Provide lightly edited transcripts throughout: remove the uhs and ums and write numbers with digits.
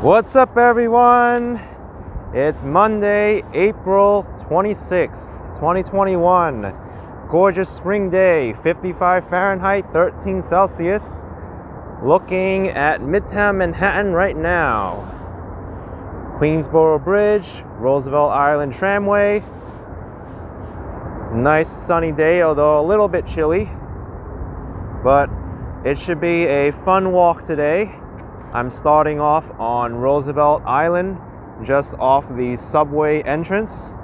What's up, everyone? It's Monday, April 26th, 2021. Gorgeous spring day, 55 Fahrenheit, 13 Celsius. Looking at Midtown Manhattan right now. Queensboro Bridge, Roosevelt Island Tramway. Nice sunny day, although a little bit chilly. But it should be a fun walk today. I'm starting off on Roosevelt Island, just off the subway entrance.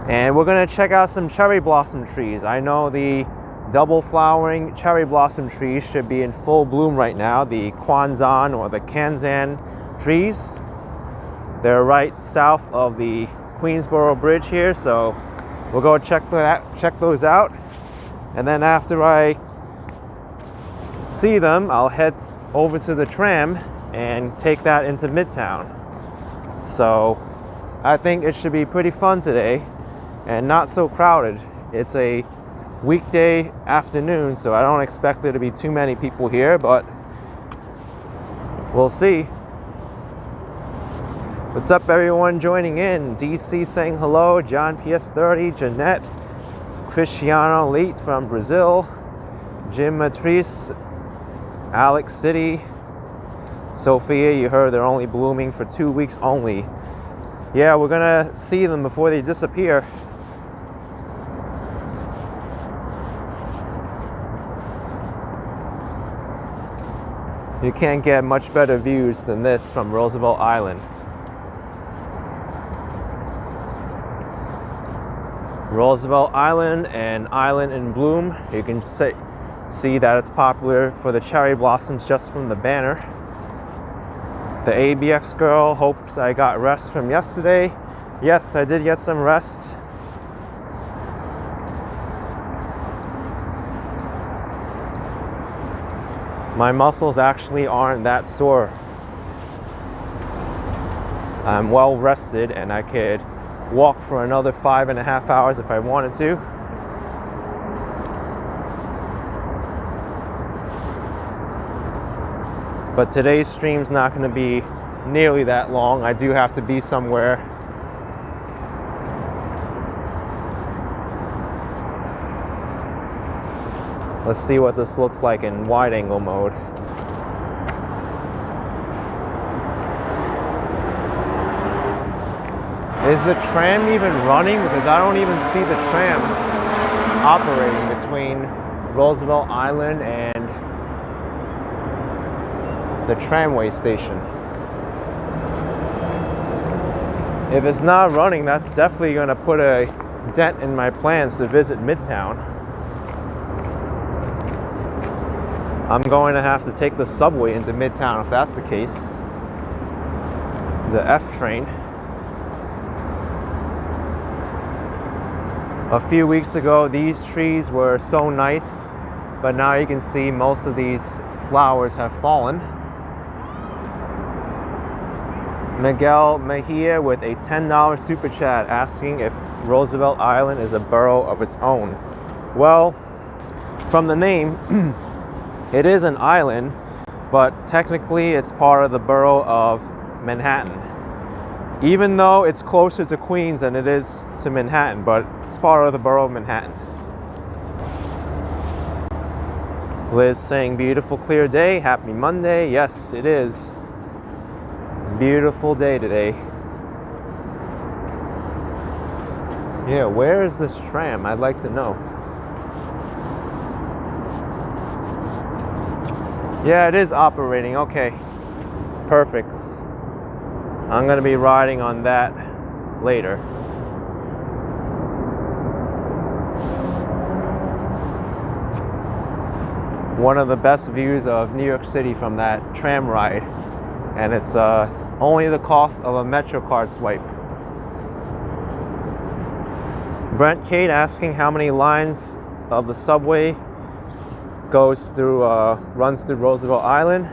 And we're gonna check out some cherry blossom trees. I know the double flowering cherry blossom trees should be in full bloom right now, the Kwanzan or the Kansan trees. They're right south of the Queensboro Bridge here, so we'll go check those out. And then after I see them, I'll head over to the Tram and take that into Midtown. So I think it should be pretty fun today and not so crowded. It's a weekday afternoon, so I don't expect there to be too many people here, but we'll see. What's up, everyone joining in? DC saying hello, John PS30, Jeanette, Cristiano Leite from Brazil, Jim Matrice, Alex City, Sophia, you heard they're only blooming for 2 weeks only. Yeah, we're gonna see them before they disappear. You can't get much better views than this from Roosevelt Island. Roosevelt Island, an island in bloom. You can see that it's popular for the cherry blossoms just from the banner. The ABX girl hopes I got rest from yesterday. Yes, I did get some rest. My muscles actually aren't that sore. I'm well rested and I could walk for another 5.5 hours if I wanted to. But today's stream's not going to be nearly that long. I do have to be somewhere. Let's see what this looks like in wide angle mode. Is the tram even running? Because I don't even see the tram operating between Roosevelt Island and the tramway station. If it's not running, that's definitely going to put a dent in my plans to visit Midtown. I'm going to have to take the subway into Midtown if that's the case. The F train. A few weeks ago, these trees were so nice, but now you can see most of these flowers have fallen. Miguel Mejia with a $10 super chat asking if Roosevelt Island is a borough of its own. Well, from the name, it is an island, but technically it's part of the borough of Manhattan. Even though it's closer to Queens than it is to Manhattan, but it's part of the borough of Manhattan. Liz saying beautiful clear day, happy Monday. Yes, it is. Beautiful day today. Yeah, where is this tram? I'd like to know. Yeah, it is operating. Okay, perfect. I'm gonna be riding on that later. One of the best views of New York City from that tram ride, and it's only the cost of a MetroCard swipe. Brent Kate asking how many lines of the subway runs through Roosevelt Island.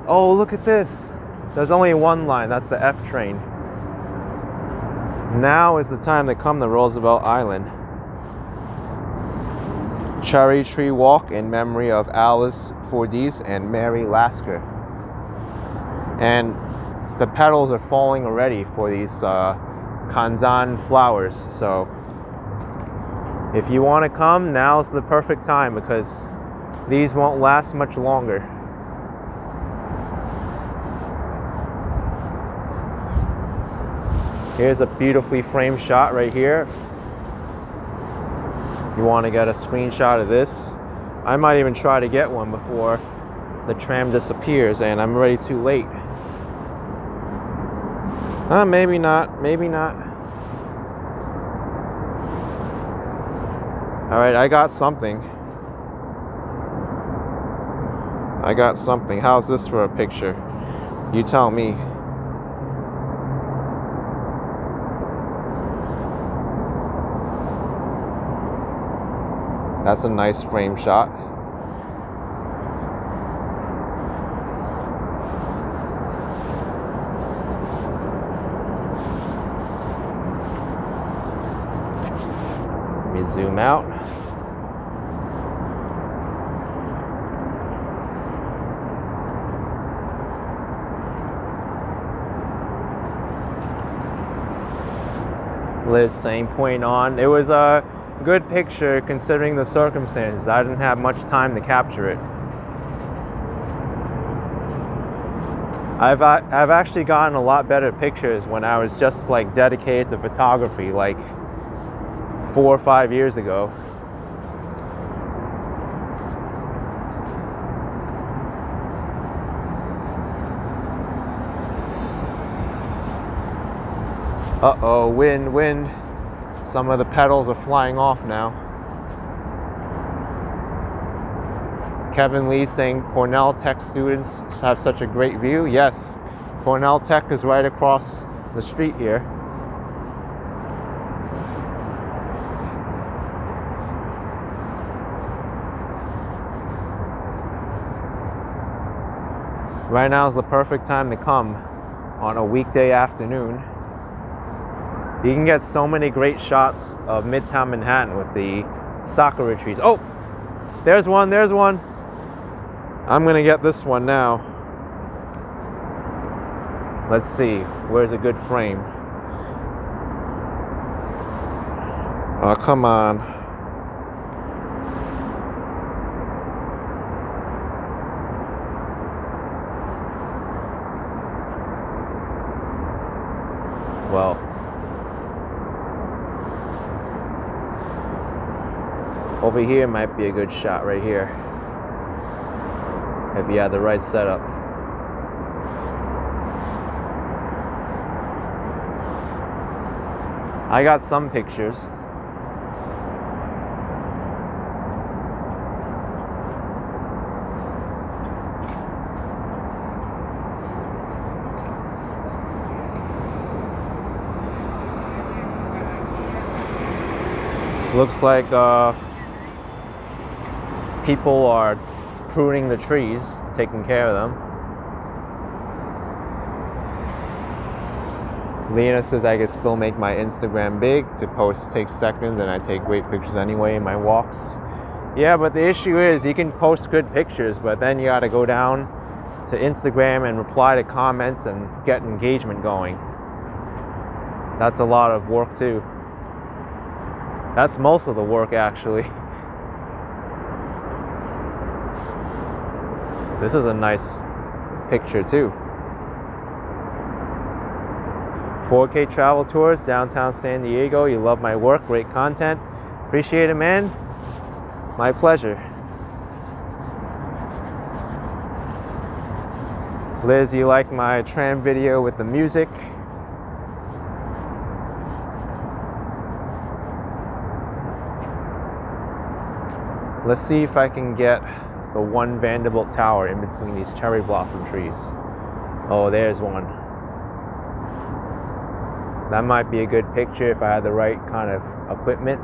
Oh, look at this. There's only one line, that's the F train. Now is the time to come to Roosevelt Island. Cherry Tree Walk in memory of Alice Fordyce and Mary Lasker. And the petals are falling already for these Kanzan flowers. So if you want to come, now's the perfect time because these won't last much longer. Here's a beautifully framed shot right here. You want to get a screenshot of this. I might even try to get one before the tram disappears and I'm already too late. Maybe not, maybe not. All right, I got something. I got something. How's this for a picture? You tell me. That's a nice frame shot. Let me zoom out. Liz saying point on. It was a good picture considering the circumstances. I didn't have much time to capture it. I've actually gotten a lot better pictures when I was just like dedicated to photography like 4 or 5 years ago. Uh-oh, wind. Some of the petals are flying off now. Kevin Lee saying Cornell Tech students have such a great view. Yes, Cornell Tech is right across the street here. Right now is the perfect time to come on a weekday afternoon. You can get so many great shots of Midtown Manhattan with the sakura trees. Oh, there's one, there's one. I'm gonna get this one now. Let's see, where's a good frame? Oh, come on. Well, over here might be a good shot right here if you had the right setup. I got some pictures. Looks like people are pruning the trees, taking care of them. Lena says I could still make my Instagram big. To post takes seconds and I take great pictures anyway in my walks. Yeah, but the issue is you can post good pictures, but then you gotta go down to Instagram and reply to comments and get engagement going. That's a lot of work too. That's most of the work actually. This is a nice picture too. 4K travel tours, downtown San Diego. You love my work, great content. Appreciate it, man. My pleasure. Liz, you like my tram video with the music? Let's see if I can get the one Vanderbilt Tower in between these cherry blossom trees. Oh, there's one. That might be a good picture if I had the right kind of equipment.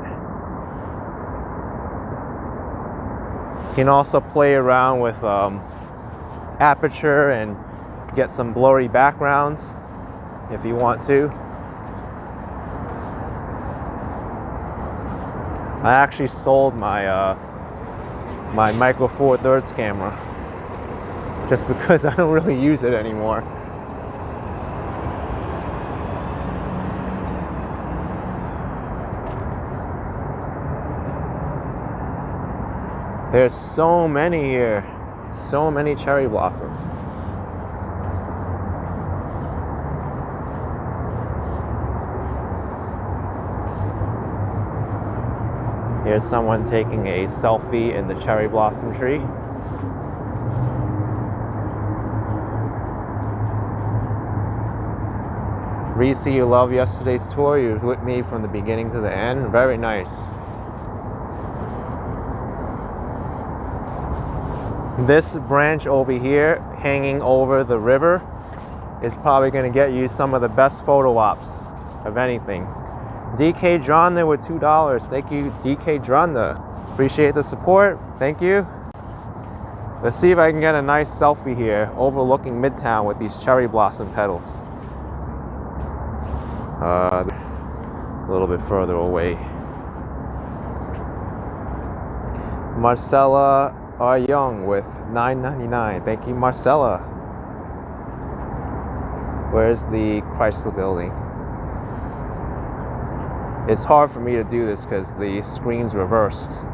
You can also play around with aperture and get some blurry backgrounds if you want to. I actually sold my my Micro Four Thirds camera just because I don't really use it anymore. There's so many here. So many cherry blossoms. Here's someone taking a selfie in the cherry blossom tree. Reese, you love yesterday's tour. You were with me from the beginning to the end. Very nice. This branch over here, hanging over the river, is probably going to get you some of the best photo ops of anything. DK Dronda with $2. Thank you, DK Dronda. Appreciate the support. Thank you. Let's see if I can get a nice selfie here overlooking Midtown with these cherry blossom petals. A little bit further away. Marcella R. Young with $9.99. Thank you, Marcella. Where's the Chrysler building? It's hard for me to do this because the screen's reversed.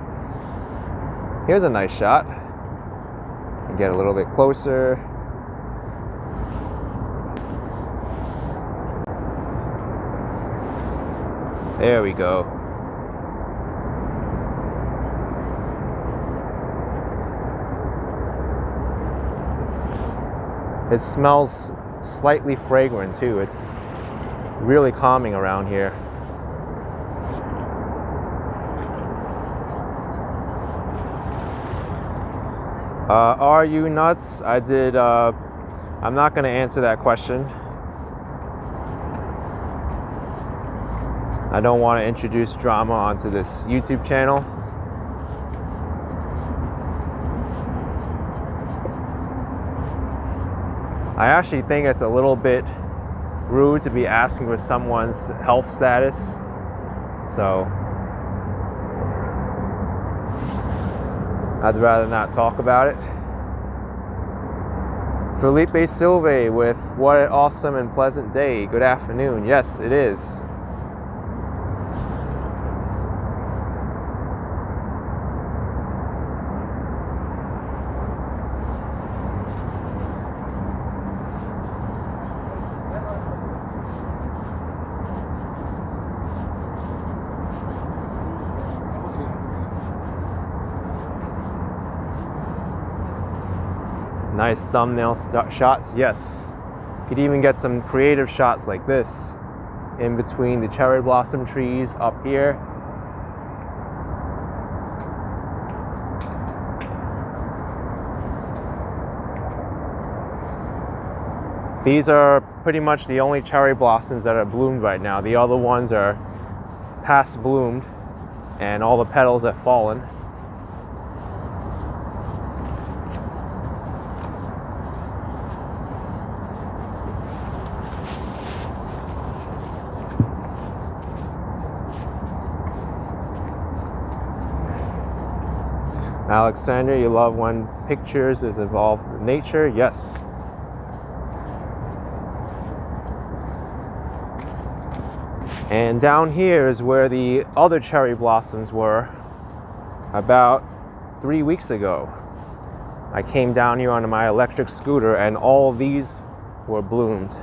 Here's a nice shot. Get a little bit closer. There we go. It smells slightly fragrant too. It's really calming around here. Are you nuts? I'm not going to answer that question. I don't want to introduce drama onto this YouTube channel. I actually think it's a little bit rude to be asking for someone's health status. So I'd rather not talk about it. Felipe Silve with what an awesome and pleasant day. Good afternoon. Yes, it is. Nice thumbnail shots, yes. Could even get some creative shots like this in between the cherry blossom trees up here. These are pretty much the only cherry blossoms that are bloomed right now. The other ones are past bloomed and all the petals have fallen. Alexander, you love when pictures is involved with nature? Yes. And down here is where the other cherry blossoms were about 3 weeks ago. I came down here on my electric scooter and all these were bloomed.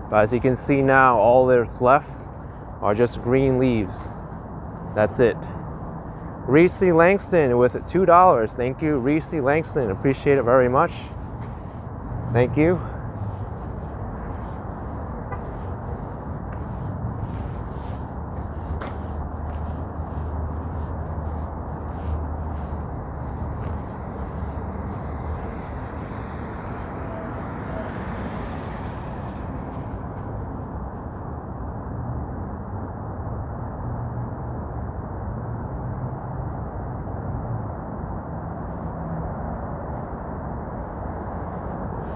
But as you can see now, all that's left are just green leaves. That's it. Reese Langston with $2. Thank you, Reese Langston. Appreciate it very much. Thank you.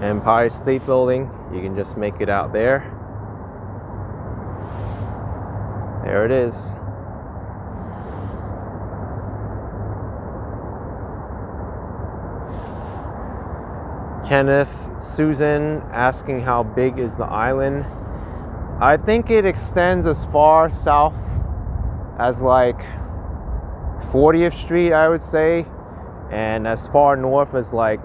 Empire State Building, you can just make it out there. There it is. Kenneth Susan asking how big is the island. I think it extends as far south as like 40th Street, I would say. and as far north as like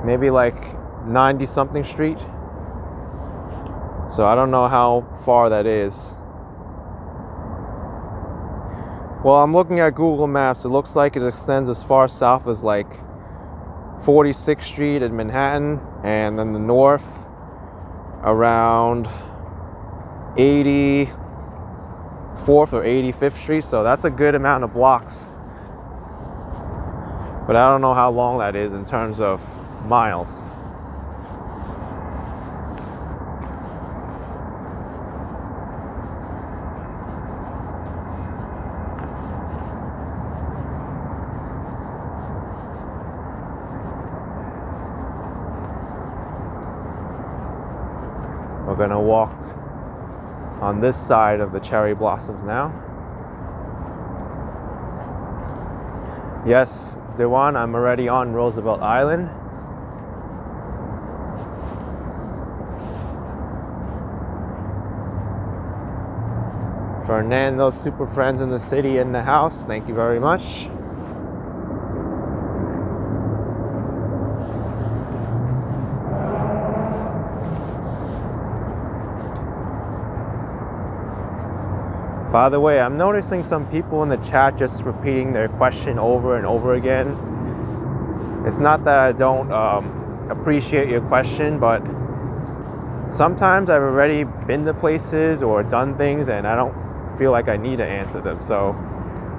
maybe like 90 something street. So I don't know how far that is. Well, I'm looking at Google Maps. It looks like it extends as far south as like 46th Street in Manhattan, and then the north around 84th or 85th Street. So that's a good amount of blocks. But I don't know how long that is in terms of miles. We're gonna walk on this side of the cherry blossoms now. Yes, Dewan, I'm already on Roosevelt Island. Fernando, super friends in the city in the house. Thank you very much. By the way, I'm noticing some people in the chat just repeating their question over and over again. It's not that I don't appreciate your question, but sometimes I've already been to places or done things and I don't feel like I need to answer them. So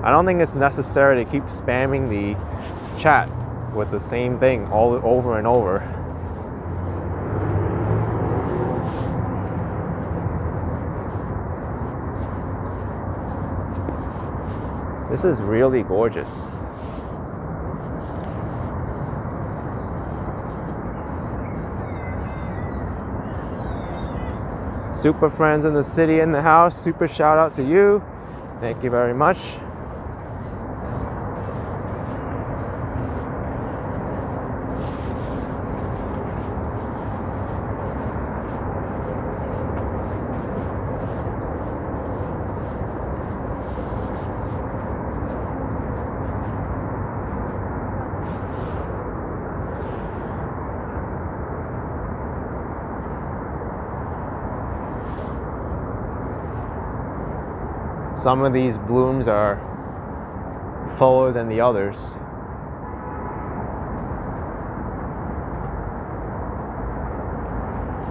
I don't think it's necessary to keep spamming the chat with the same thing all over and over. This is really gorgeous. Super friends in the city in the house. Super shout out to you. Thank you very much. Some of these blooms are fuller than the others.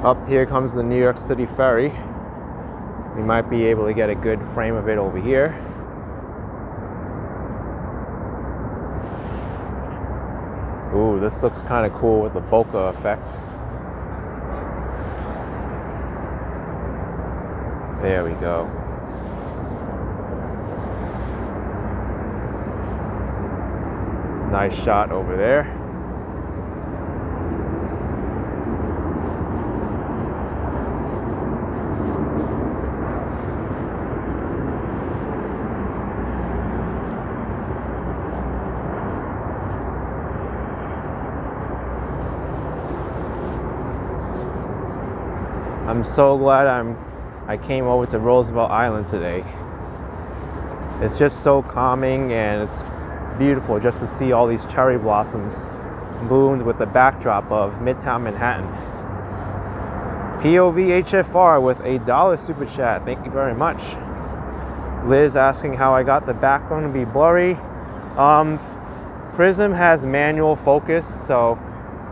Up here comes the New York City ferry. We might be able to get a good frame of it over here. Ooh, this looks kind of cool with the bokeh effect. There we go. Nice shot over there. I'm so glad I came over to Roosevelt Island today. It's just so calming and it's beautiful just to see all these cherry blossoms bloomed with the backdrop of Midtown Manhattan. POV HFR with $1 super chat. Thank you very much. Liz asking how I got the background to be blurry. Prism has manual focus, so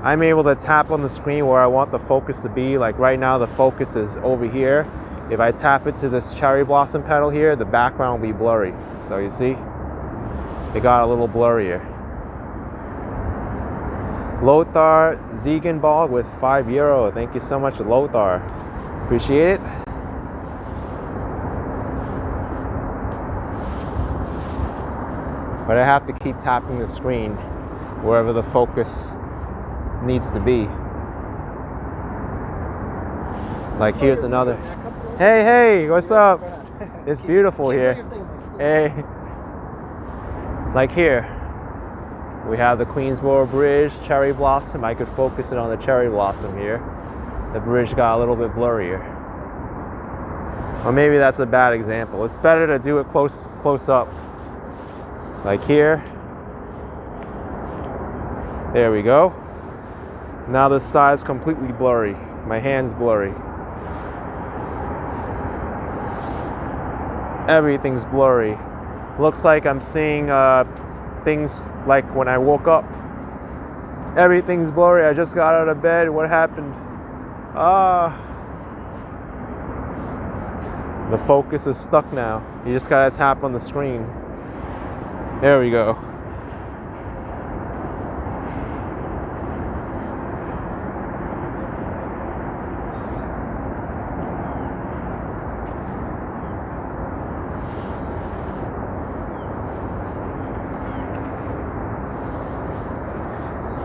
I'm able to tap on the screen where I want the focus to be. Like right now the focus is over here. If I tap into this cherry blossom petal here, the background will be blurry. So you see, it got a little blurrier. Lothar Ziegenball with €5. Thank you so much, Lothar. Appreciate it. But I have to keep tapping the screen wherever the focus needs to be. Like here's another. Hey, what's up? It's beautiful here. Hey. Like here, we have the Queensboro Bridge, cherry blossom. I could focus it on the cherry blossom here. The bridge got a little bit blurrier. Or maybe that's a bad example. It's better to do it close up. Like here. There we go. Now the side's completely blurry. My hand's blurry. Everything's blurry. Looks like I'm seeing things like when I woke up. Everything's blurry. I just got out of bed. What happened? The focus is stuck now. You just gotta tap on the screen. There we go.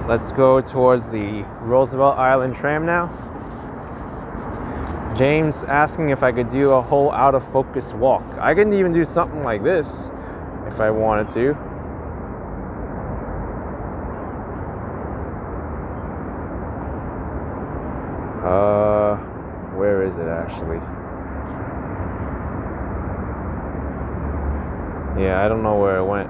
Let's go towards the Roosevelt Island tram now. James asking if I could do a whole out of focus walk. I can even do something like this if I wanted to. Where is it actually? Yeah, I don't know where it went.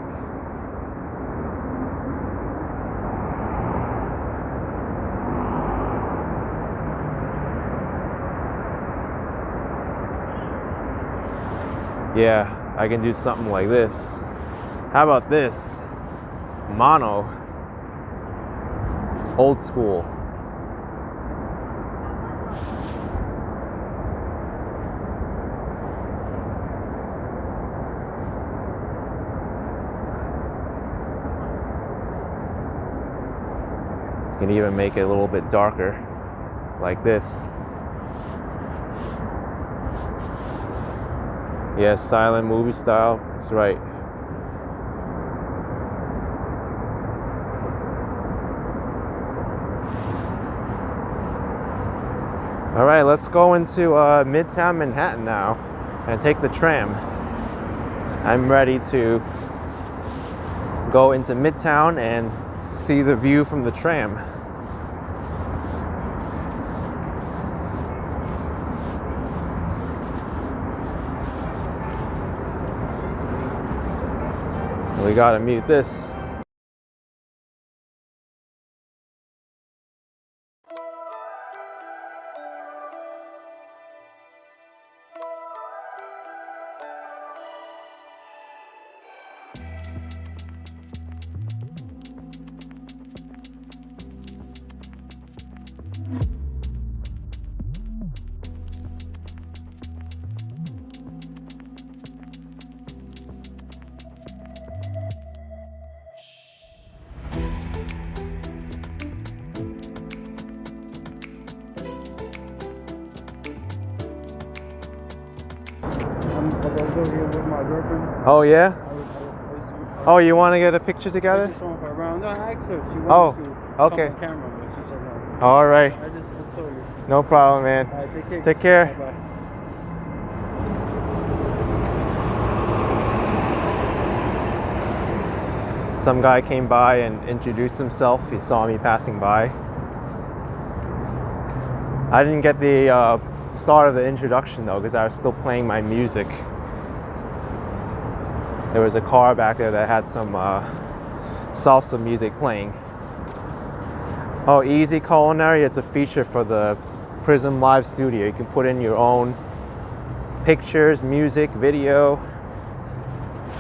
Yeah, I can do something like this. How about this? Mono. Old school. You can even make it a little bit darker, like this. Yeah, silent movie style. That's right. All right, let's go into Midtown Manhattan now and take the tram. I'm ready to go into Midtown and see the view from the tram. We gotta mute this. Oh yeah? Oh, you want to get a picture together? Oh, okay. All right. I saw you. No problem, man. Take care. Bye-bye. Some guy came by and introduced himself. He saw me passing by. I didn't get the start of the introduction though, because I was still playing my music. There was a car back there that had some salsa music playing. Oh, Easy Culinary, it's a feature for the Prism Live Studio. You can put in your own pictures, music, video.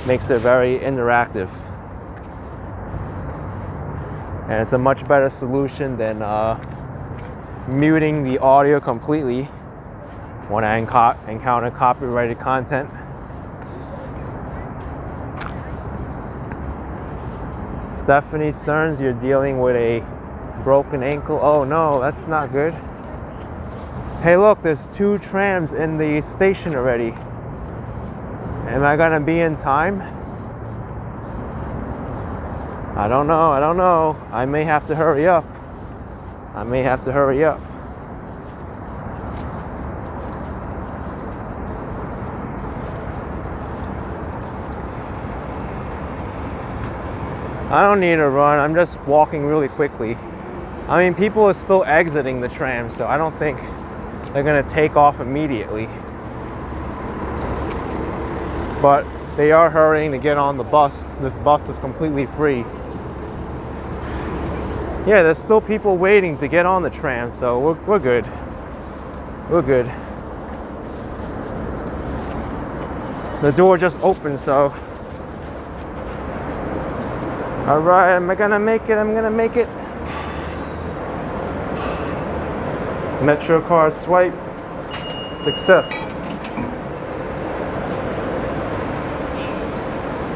Makes it very interactive. And it's a much better solution than muting the audio completely when I encounter copyrighted content. Stephanie Stearns, you're dealing with a broken ankle. Oh no, that's not good. Hey look, there's 2 trams in the station already. Am I gonna be in time? I don't know. I may have to hurry up. I don't need to run, I'm just walking really quickly. I mean, people are still exiting the tram, so I don't think they're gonna take off immediately. But they are hurrying to get on the bus. This bus is completely free. Yeah, there's still people waiting to get on the tram, so we're good. We're good. The door just opened, so. All right, am I gonna make it? I'm gonna make it. Metro card swipe. Success.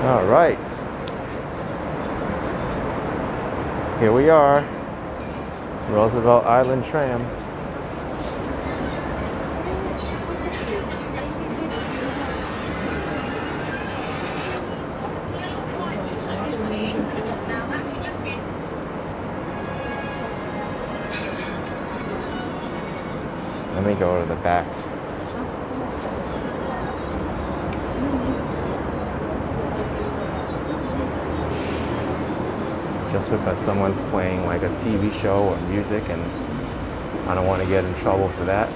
All right. Here we are. Roosevelt Island Tram. Let me go to the back. Just because someone's playing like a TV show or music, and I don't want to get in trouble for that.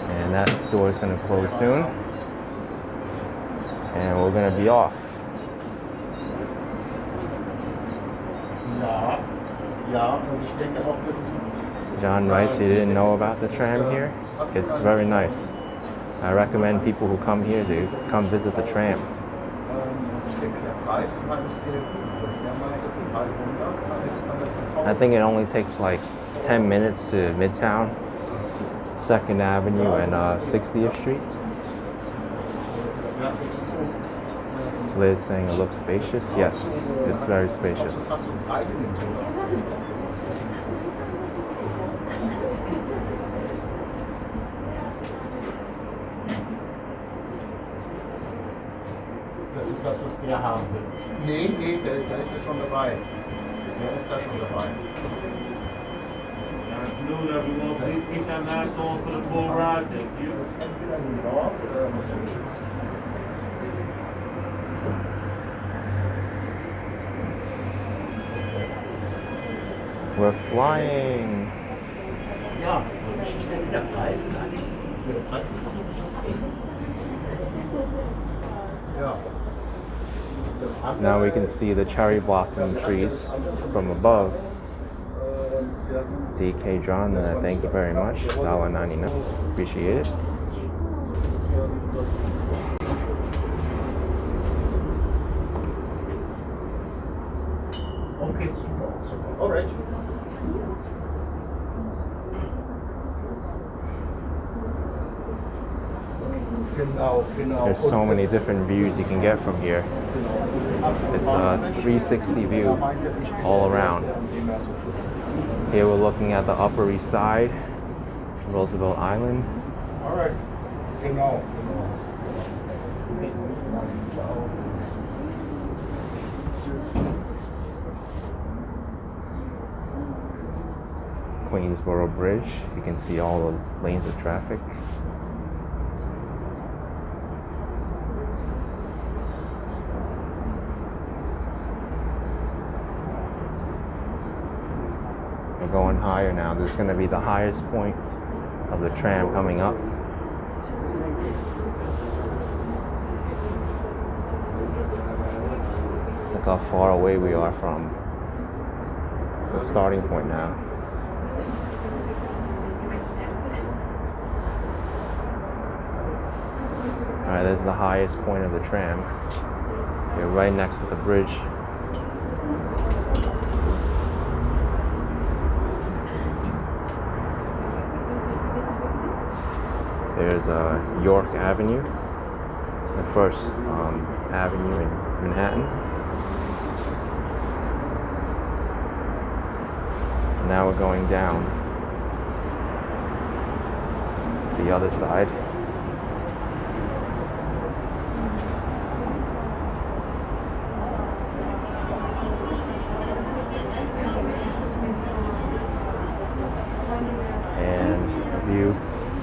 And that door is going to close soon. And we're going to be off. John writes, you didn't know about the tram here? It's very nice. I recommend people who come here to come visit the tram. I think it only takes like 10 minutes to Midtown, 2nd Avenue and 60th Street. Liz saying it looks spacious. Yes, it's very spacious. Das ist das, was der haben will. Nee, da ist er schon dabei. Der ist da schon dabei. Das ist entweder New York oder Los Angeles. We're flying. Ja, der Preis ist eigentlich. Der Preis ist ziemlich okay. Ja. Now we can see the cherry blossom trees from above. DK John, thank you very much. $1.99. Appreciate it. Okay, super. All right. There's so many different views you can get from here. It's a 360 view all around. Here we're looking at the Upper East Side, Roosevelt Island. All right. Genau. Queensboro Bridge. You can see all the lanes of traffic. We're going higher now. This is going to be the highest point of the tram coming up. Look how far away we are from the starting point now. Alright, this is the highest point of the tram. You're right next to the bridge. There's York Avenue, the first avenue in Manhattan. And now we're going down. It's the other side.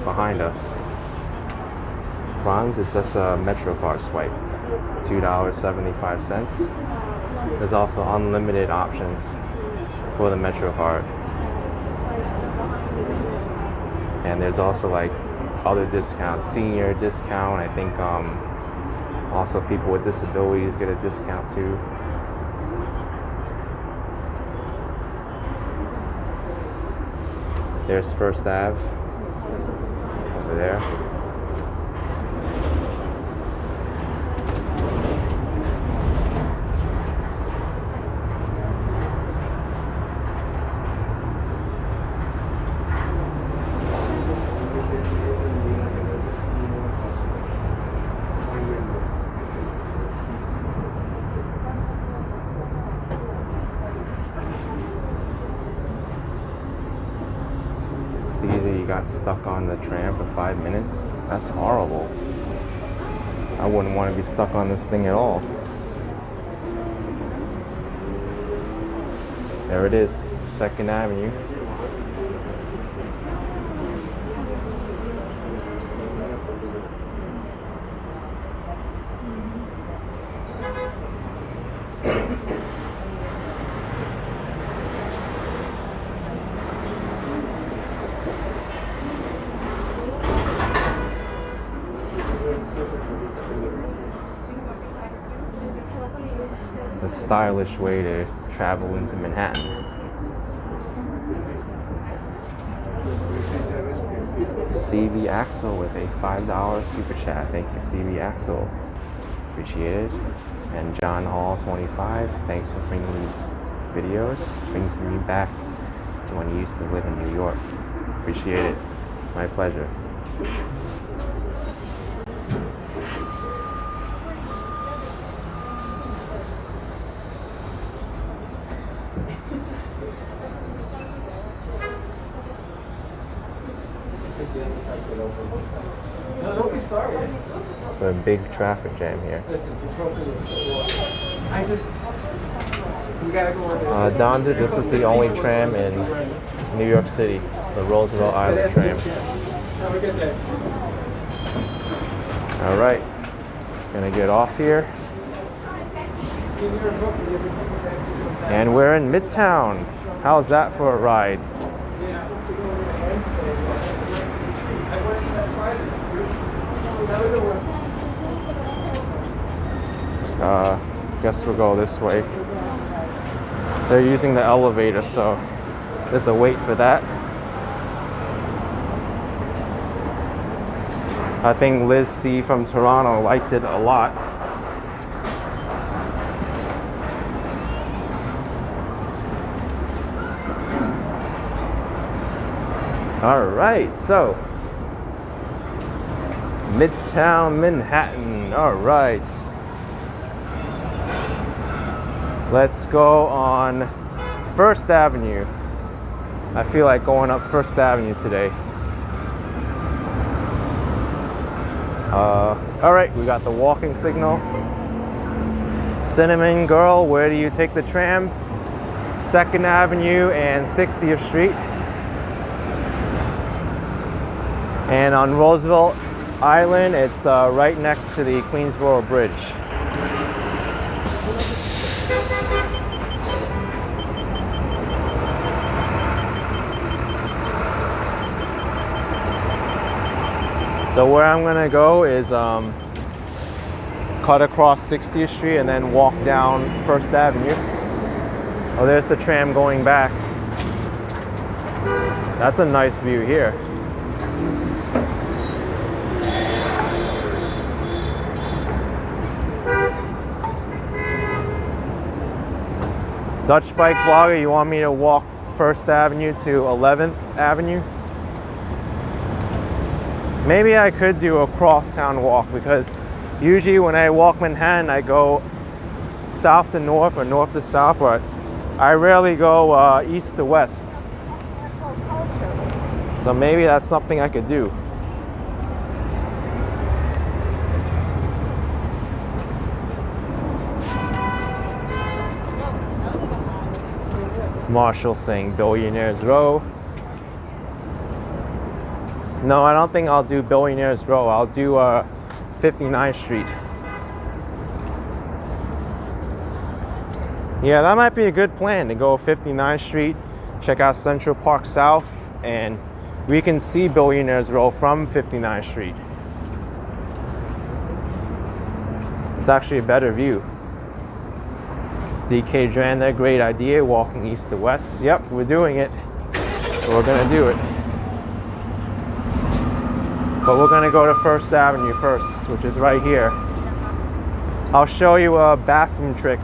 Behind us. Franz, it's just a Metro card swipe. $2.75. There's also unlimited options for the Metro card. And there's also like other discounts, senior discount. I think also people with disabilities get a discount too. There's First Ave over there. See that you got stuck on the tram for 5 minutes? That's horrible. I wouldn't want to be stuck on this thing at all. There it is, 2nd Avenue. The stylish way to travel into Manhattan. CV Axel with a $5 super chat. Thank you, CV Axel. Appreciate it. And John Hall 25. Thanks for bringing these videos. Brings me back to when you used to live in New York. Appreciate it. My pleasure. No, don't be sorry. It's a big traffic jam here. We gotta go over Donda, this is the only tram in New York City, the Roosevelt Island tram. Have a good day. All right, gonna get off here. And we're in Midtown. How's that for a ride? Guess we'll go this way. They're using the elevator, so there's a wait for that. I think Liz C from Toronto liked it a lot. All right, so Midtown Manhattan. All right. Let's go on First Avenue. I feel like going up First Avenue today. All right, we got the walking signal. Cinnamon Girl, where do you take the tram? 2nd Avenue and 60th Street. And on Roosevelt Island, it's right next to the Queensboro Bridge. So where I'm gonna go is cut across 60th Street and then walk down First Avenue. Oh, there's the tram going back. That's a nice view here. Dutch Bike Vlogger, you want me to walk First Avenue to 11th Avenue? Maybe I could do a crosstown walk, because usually when I walk Manhattan, I go south to north or north to south, but I rarely go east to west. So maybe that's something I could do. Marshall saying Billionaires Row. No, I don't think I'll do Billionaires Row. I'll do 59th Street. Yeah, that might be a good plan, to go 59th Street, check out Central Park South, and we can see Billionaires Row from 59th Street. It's actually a better view. DK Dranda, great idea, walking east to west. Yep, we're doing it. We're gonna do it. But we're gonna go to First Avenue first, which is right here. I'll show you a bathroom trick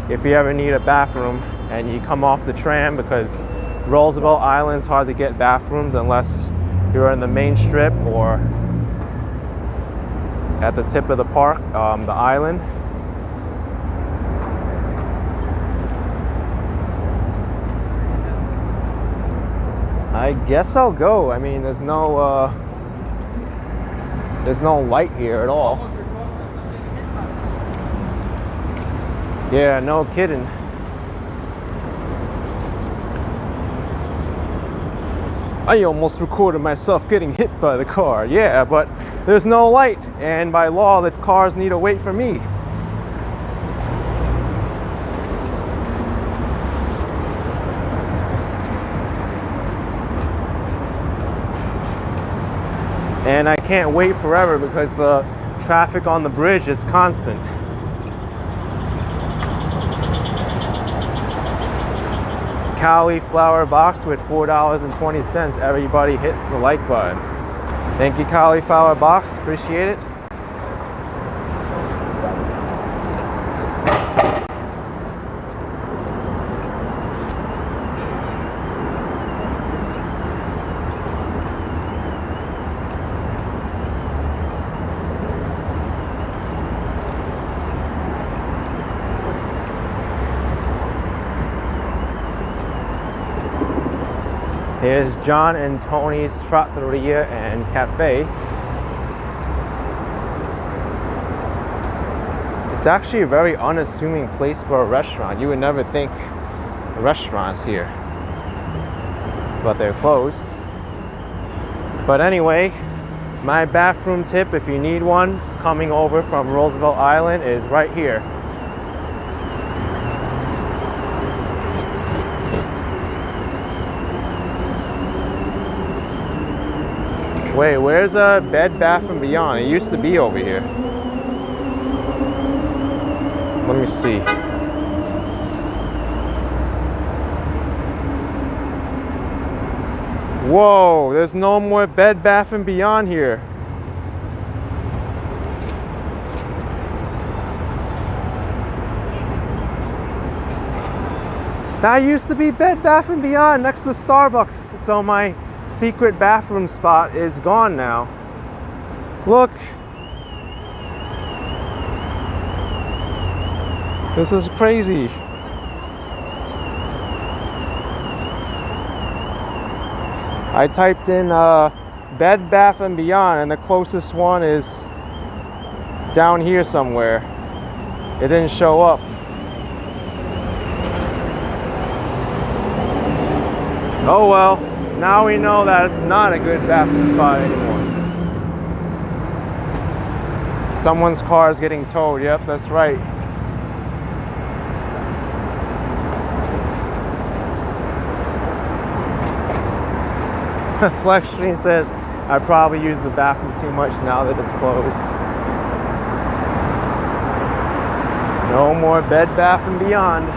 if you ever need a bathroom and you come off the tram, because Roosevelt Island's hard to get bathrooms unless you're in the main strip or at the tip of the park, the island. I guess I'll go. I mean, there's no light here at all. Yeah, no kidding. I almost recorded myself getting hit by the car. Yeah, but there's no light, and by law, the cars need to wait for me. And I can't wait forever because the traffic on the bridge is constant. Cauliflower box with $4.20. Everybody hit the like button. Thank you, Cauliflower box. Appreciate it. Here's John and Tony's Trattoria and Cafe. It's actually a very unassuming place for a restaurant. You would never think restaurants here, but they're closed. But anyway, my bathroom tip, if you need one, coming over from Roosevelt Island, is right here. Wait, where's a Bed Bath & Beyond? It used to be over here. Let me see. Whoa, there's no more Bed Bath & Beyond here. That used to be Bed Bath & Beyond next to Starbucks. So my secret bathroom spot is gone now. Look. This is crazy. I typed in Bed Bath & Beyond and the closest one is down here somewhere. It didn't show up. Oh well. Now we know that it's not a good bathroom spot anymore. Someone's car is getting towed. Yep, that's right. Flex Stream says, I probably use the bathroom too much now that it's closed. No more Bed Bath & Beyond.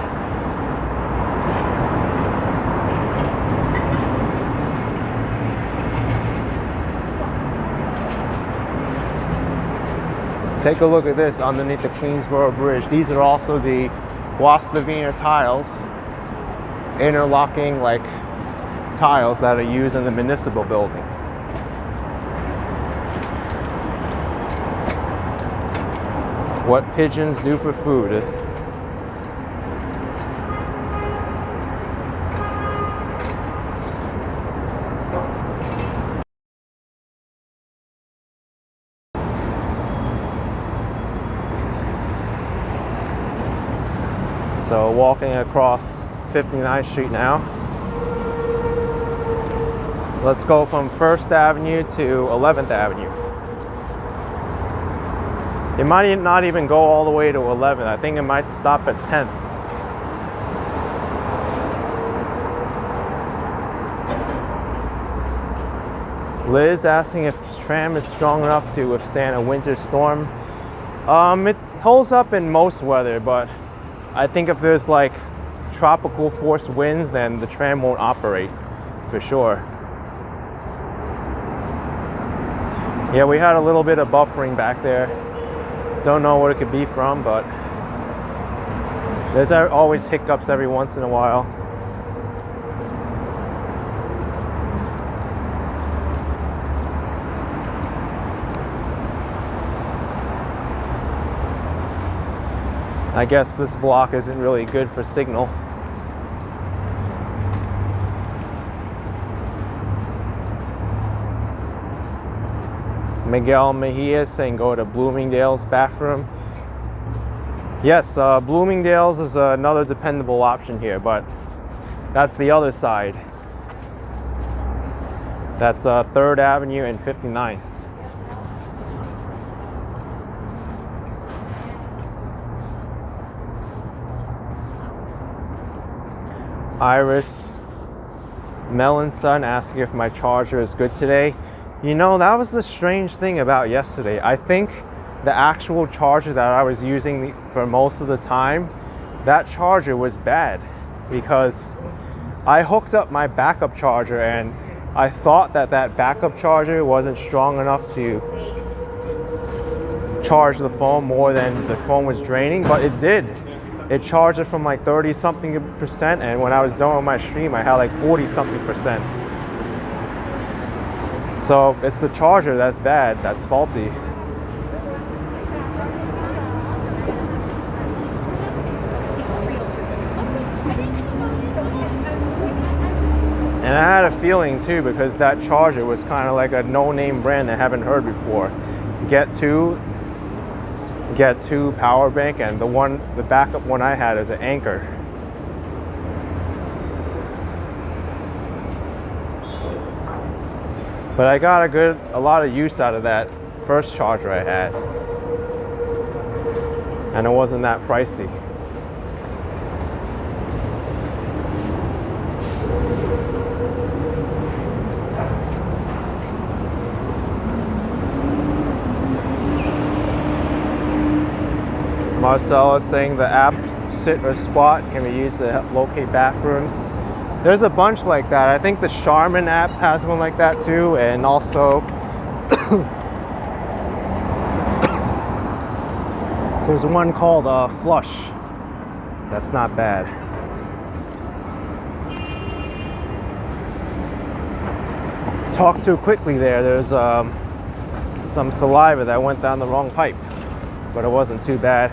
Take a look at this underneath the Queensboro Bridge. These are also the Guastavina tiles, interlocking like tiles that are used in the municipal building. What pigeons do for food. So walking across 59th Street now. Let's go from 1st Avenue to 11th Avenue. It might not even go all the way to 11th. I think it might stop at 10th. Liz asking if Tram is strong enough to withstand a winter storm. It holds up in most weather, but I think if there's like tropical force winds, then the Tram won't operate for sure. Yeah, we had a little bit of buffering back there. Don't know what it could be from, but there's always hiccups every once in a while. I guess this block isn't really good for signal. Miguel Mejia saying go to Bloomingdale's bathroom. Yes, Bloomingdale's is another dependable option here, but that's the other side. That's 3rd Avenue and 59th. Iris Melon Sun asking if my charger is good today. You know, that was the strange thing about yesterday. I think the actual charger that I was using for most of the time, that charger was bad because I hooked up my backup charger and I thought that that backup charger wasn't strong enough to charge the phone more than the phone was draining, but it did. It charged it from like 30 something percent, and when I was done with my stream I had like 40 something percent. So it's the charger that's bad, that's faulty. And I had a feeling too, because that charger was kind of like a no-name brand that I haven't heard before. Get 2 power bank, and the backup one I had is an Anchor. But I got a lot of use out of that first charger I had, and it wasn't that pricey. Marcella saying the app Sit or Squat can be used to help locate bathrooms. There's a bunch like that. I think the Charmin app has one like that too, and also there's one called Flush. That's not bad. Talk too quickly there. There's some saliva that went down the wrong pipe, but it wasn't too bad.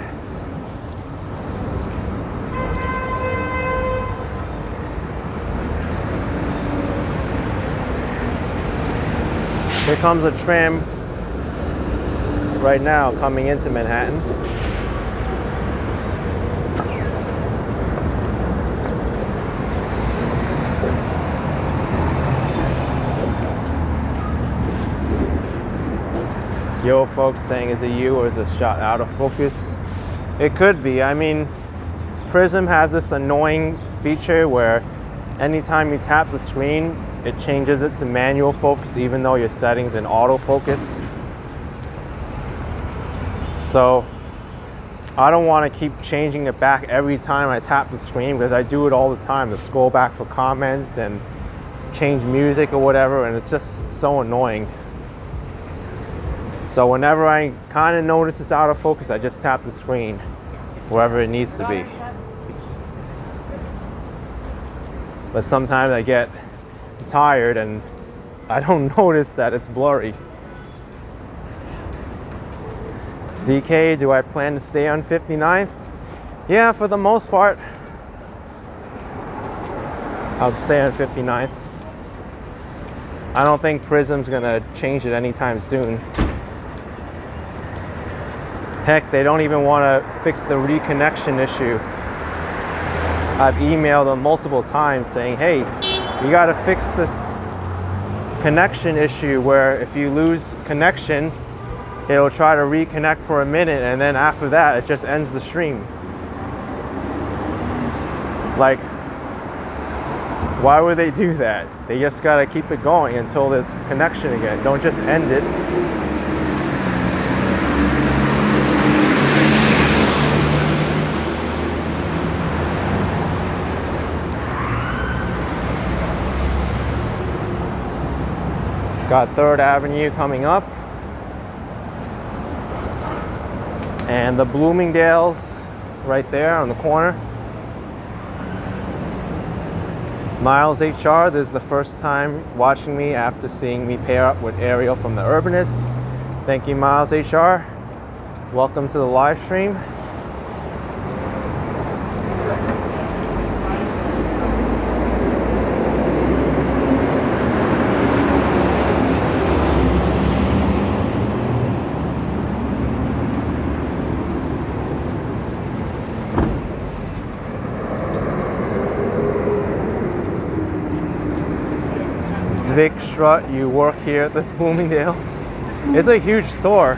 Here comes a tram right now coming into Manhattan. Yo, folks saying, is it you or is it shot out of focus? It could be. I mean, Prism has this annoying feature where anytime you tap the screen, it changes it to manual focus even though your settings in autofocus. So I don't want to keep changing it back every time I tap the screen, because I do it all the time to scroll back for comments and change music or whatever, and it's just so annoying. So whenever I kind of notice it's out of focus, I just tap the screen wherever it needs to be. But sometimes I get tired and I don't notice that it's blurry. DK, do I plan to stay on 59th? Yeah, for the most part. I'll stay on 59th. I don't think Prism's gonna change it anytime soon. Heck, they don't even want to fix the reconnection issue. I've emailed them multiple times saying, hey, you got to fix this connection issue where if you lose connection, it'll try to reconnect for a minute, and then after that, it just ends the stream. Like, Why would they do that? They just gotta keep it going until there's connection again. Don't just end it. Got 3rd Avenue coming up. And the Bloomingdale's right there on the corner. Miles HR, this is the first time watching me after seeing me pair up with Ariel from The Urbanists. Thank you, Miles HR. Welcome to the live stream. Vic Strut, you work here at this Bloomingdale's. It's a huge store.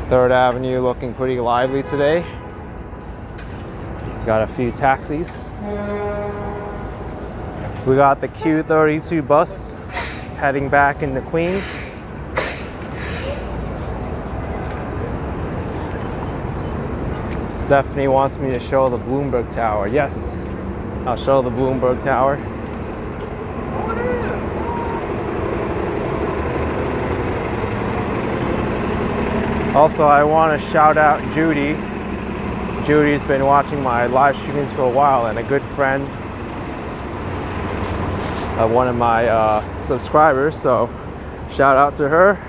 Third Avenue looking pretty lively today. Got a few taxis. We got the Q32 bus heading back into Queens. Stephanie wants me to show the Bloomberg Tower. Yes, I'll show the Bloomberg Tower. Also, I want to shout out Judy. Judy's been watching my live streamings for a while and a good friend of one of my subscribers, so shout out to her.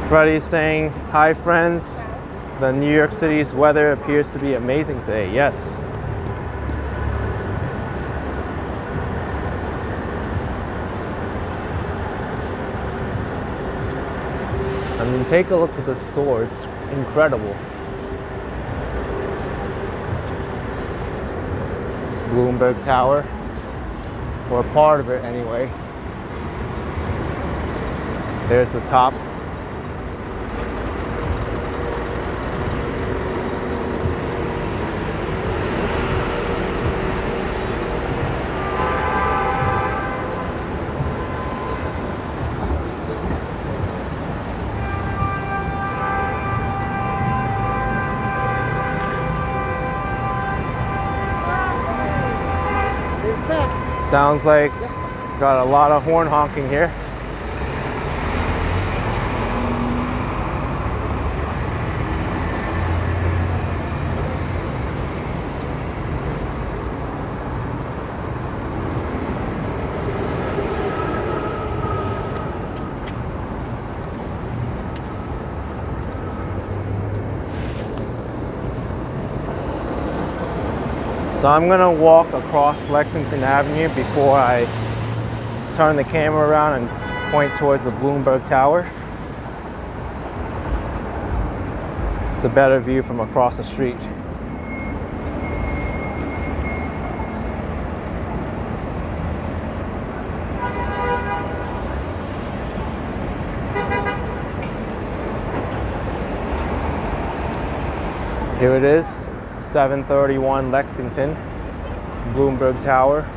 Freddie's saying, hi friends, the New York City's weather appears to be amazing today. Yes. I mean, take a look at the store, it's incredible. Bloomberg Tower, or part of it anyway. There's the top. Sounds like got a lot of horn honking here. So I'm gonna walk across Lexington Avenue before I turn the camera around and point towards the Bloomberg Tower. It's a better view from across the street. Here it is. 731 Lexington, Bloomberg Tower.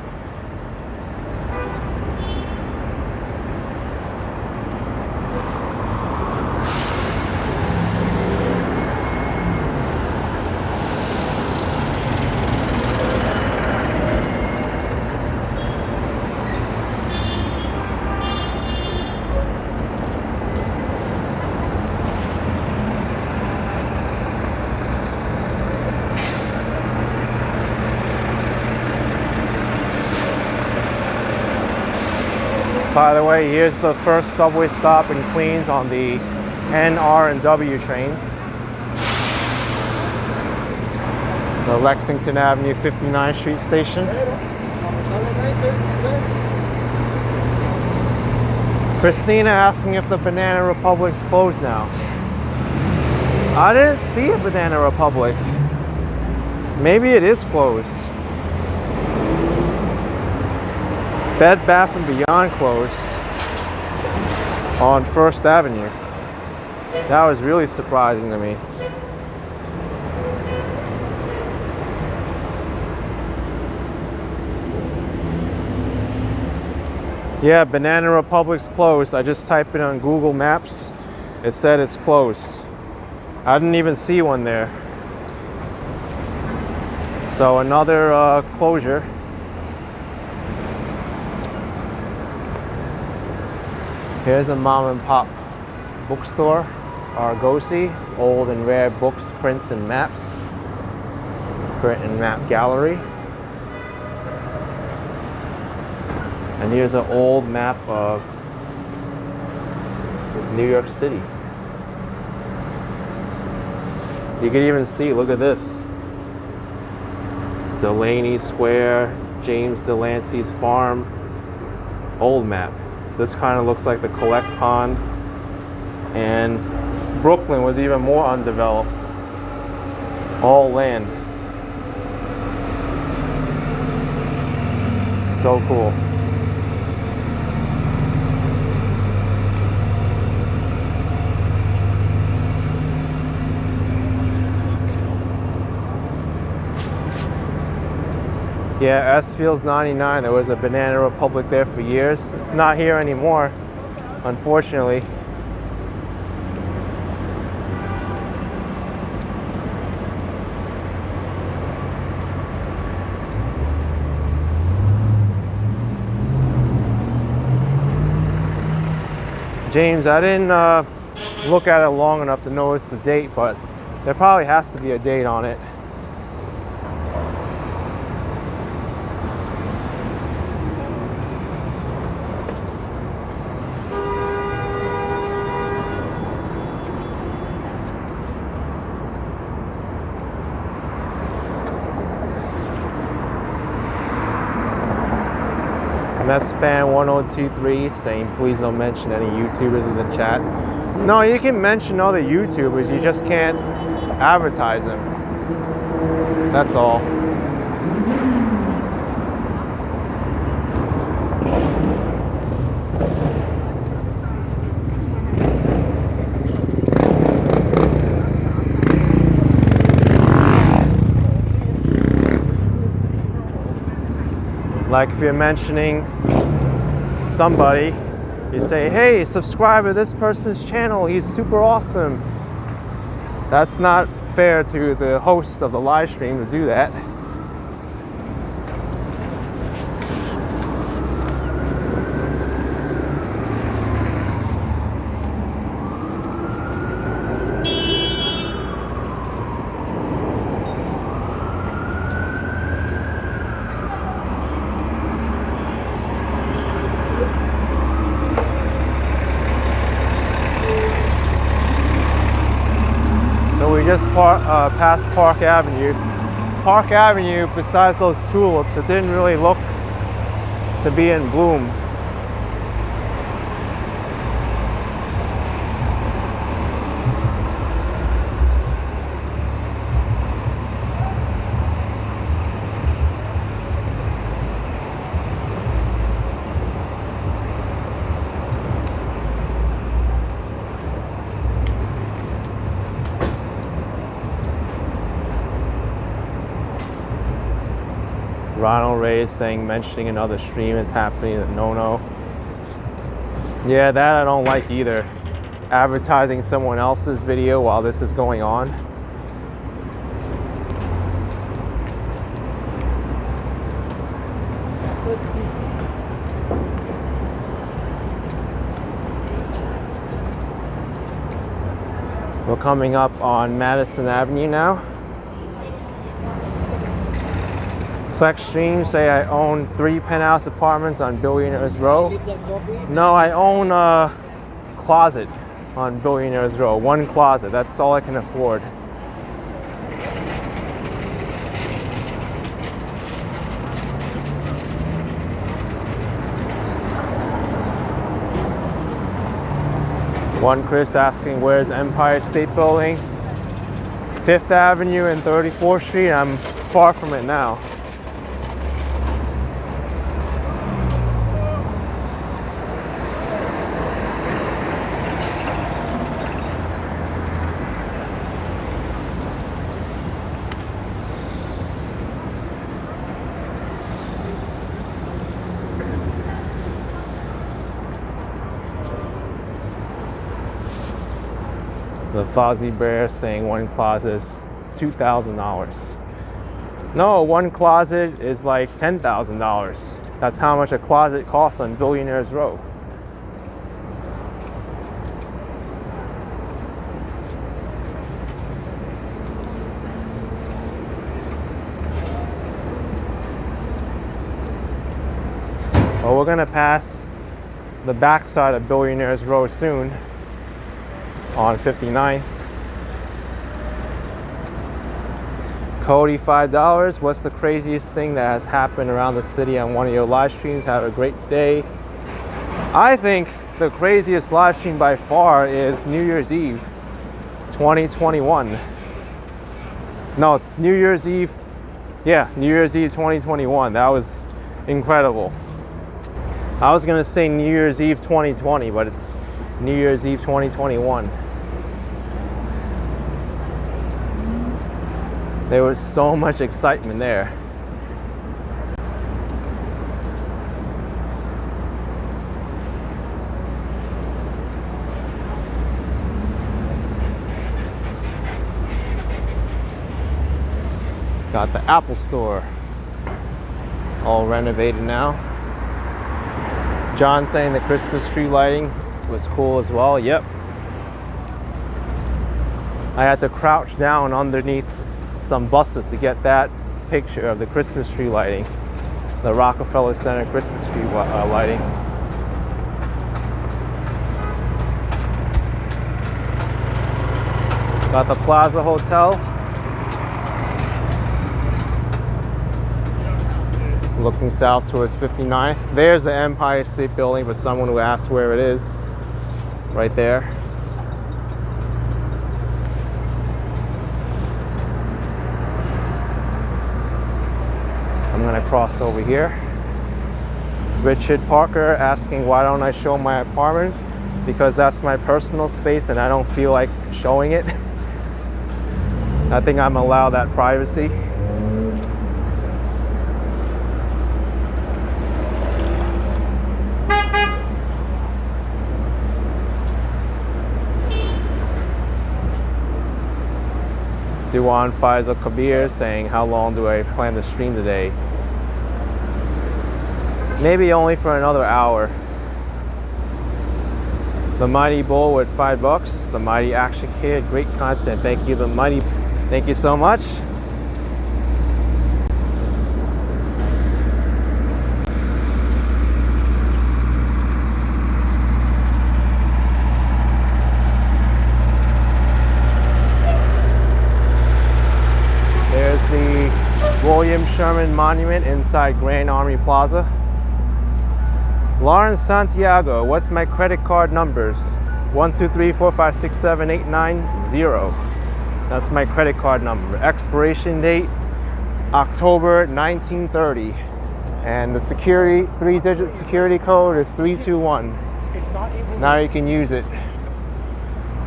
By the way, here's the first subway stop in Queens on the N, R, and W trains. The Lexington Avenue 59th Street station. Christina asking if the Banana Republic's closed now. I didn't see a Banana Republic. Maybe it is closed. Bed Bath & Beyond closed. on First Avenue. That was really surprising to me. Yeah, Banana Republic's closed. I just typed it on Google Maps. It said it's closed. I didn't even see one there. So another closure. Here's a mom and pop bookstore, Argosy, old and rare books, prints, and maps. Print and map gallery. And here's an old map of New York City. You can even see, look at this. Delaney Square, James Delancey's farm. Old map. This kind of looks like the Collect Pond. And Brooklyn was even more undeveloped. All land. So cool. Yeah, Estfield's 99. There was a Banana Republic there for years. It's not here anymore, unfortunately. James, I didn't look at it long enough to notice the date, but there probably has to be a date on it. MSFan1023 saying please don't mention any YouTubers in the chat. No, you can mention other YouTubers, you just can't advertise them. That's all. Like if you're mentioning somebody, you say, hey, subscribe to this person's channel, he's super awesome. That's not fair to the host of the live stream to do that. Just past Park Avenue. Park Avenue, besides those tulips, it didn't really look to be in bloom. Ronald Ray is saying mentioning another stream is happening. No. Yeah, that I don't like either. Advertising someone else's video while this is going on. We're coming up on Madison Avenue now. Flex Stream say I own 3 penthouse apartments on Billionaires Row. No, I own a closet on Billionaires Row. 1 closet, that's all I can afford. One Chris asking where's Empire State Building? 5th Avenue and 34th Street. I'm far from it now. The Fozzie Bear saying one closet is $2,000. No, one closet is like $10,000. That's how much a closet costs on Billionaires Row. Well, we're gonna pass the backside of Billionaires Row soon on 59th. Cody, $5. What's the craziest thing that has happened around the city on one of your live streams? Have a great day. I think the craziest live stream by far is New Year's Eve 2021. No, New Year's Eve. Yeah, New Year's Eve 2021. That was incredible. I was gonna say New Year's Eve 2020, but it's New Year's Eve 2021. There was so much excitement there. Got the Apple Store all renovated now. John saying the Christmas tree lighting was cool as well. Yep. I had to crouch down underneath some buses to get that picture of the Christmas tree lighting. The Rockefeller Center Christmas tree lighting. Got the Plaza Hotel. Looking south towards 59th. There's the Empire State Building for someone who asked where it is. Right there. I'm gonna cross over here. Richard Parker asking why don't I show my apartment? Because that's my personal space and I don't feel like showing it. I think I'm allowed that privacy. Duan Faisal Kabir saying, how long do I plan to stream today? Maybe only for another hour. The Mighty Bull with $5. The Mighty Action Kid, great content. Thank you, the Mighty. Thank you so much. William Sherman Monument inside Grand Army Plaza. Lawrence Santiago, what's my credit card numbers? 12345678990. That's my credit card number. Expiration date, October 1930. And the security, 3-digit security code is 321. Now you can use it.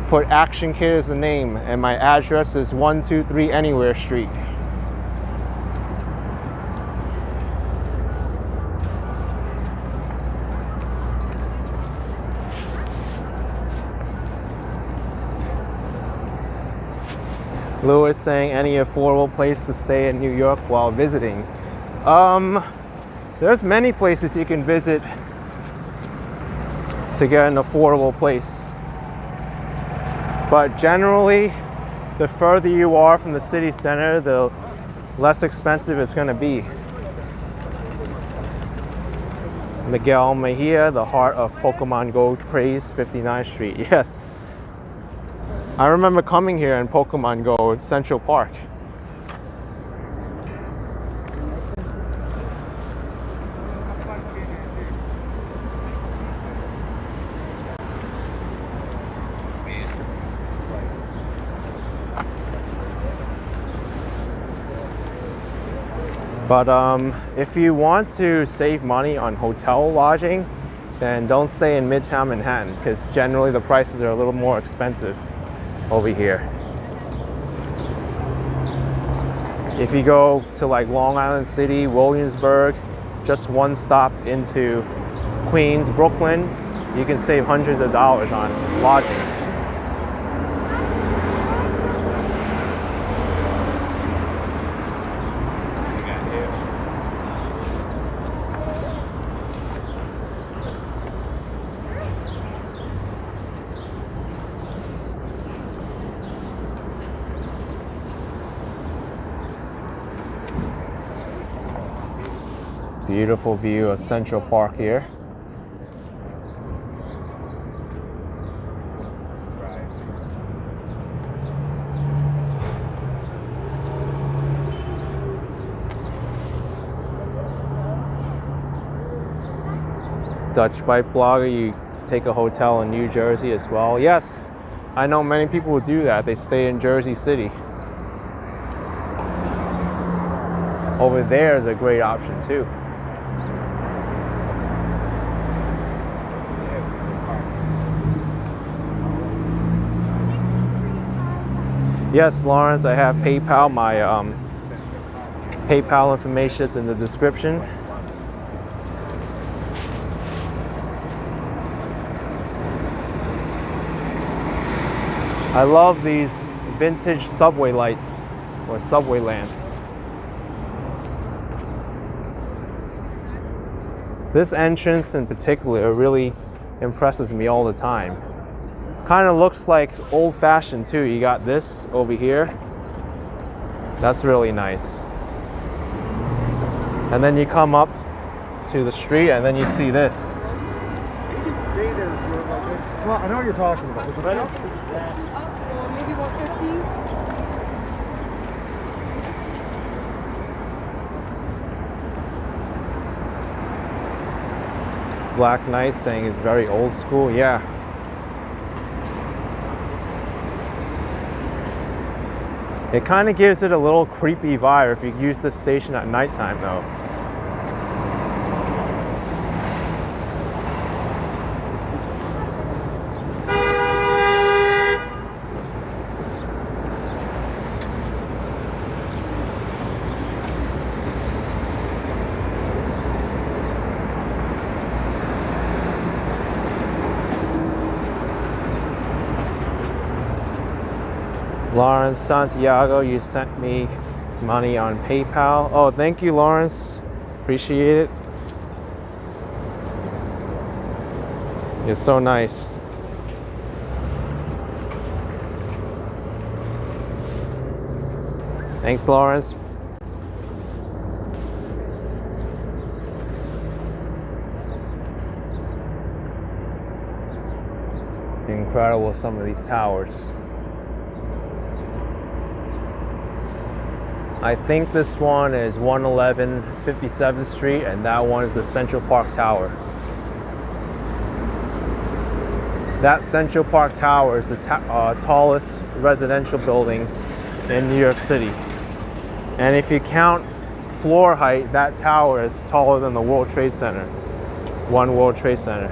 Put Action Kid as the name, and my address is 123 Anywhere Street. Lewis saying, any affordable place to stay in New York while visiting? There's many places you can visit to get an affordable place. But generally, the further you are from the city center, the less expensive it's gonna be. Miguel Mejia, the heart of Pokemon Go craze, 59th Street, yes. I remember coming here in Pokemon Go Central Park. But if you want to save money on hotel lodging, then don't stay in Midtown Manhattan, because generally the prices are a little more expensive over here. If you go to like Long Island City, Williamsburg, just one stop into Queens, Brooklyn, you can save hundreds of dollars on lodging. Beautiful view of Central Park here. Dutch bike blogger, you take a hotel in New Jersey as well. Yes, I know many people will do that. They stay in Jersey City. Over there is a great option too. Yes, Lawrence, I have PayPal. My PayPal information is in the description. I love these vintage subway lights or subway lamps. This entrance in particular really impresses me all the time. Kind of looks like old-fashioned too. You got this over here. That's really nice. And then you come up to the street and then you see this. You can stay there for like this. Well, I know what you're talking about. Is it right up? Maybe 150. Black Knight saying it's very old school. Yeah. It kind of gives it a little creepy vibe if you use this station at nighttime though. Lawrence Santiago, you sent me money on PayPal. Oh, thank you, Lawrence. Appreciate it. You're so nice. Thanks, Lawrence. Incredible, some of these towers. I think this one is 111 57th Street and that one is the Central Park Tower. That Central Park Tower is the tallest residential building in New York City. And if you count floor height, that tower is taller than the World Trade Center. One World Trade Center.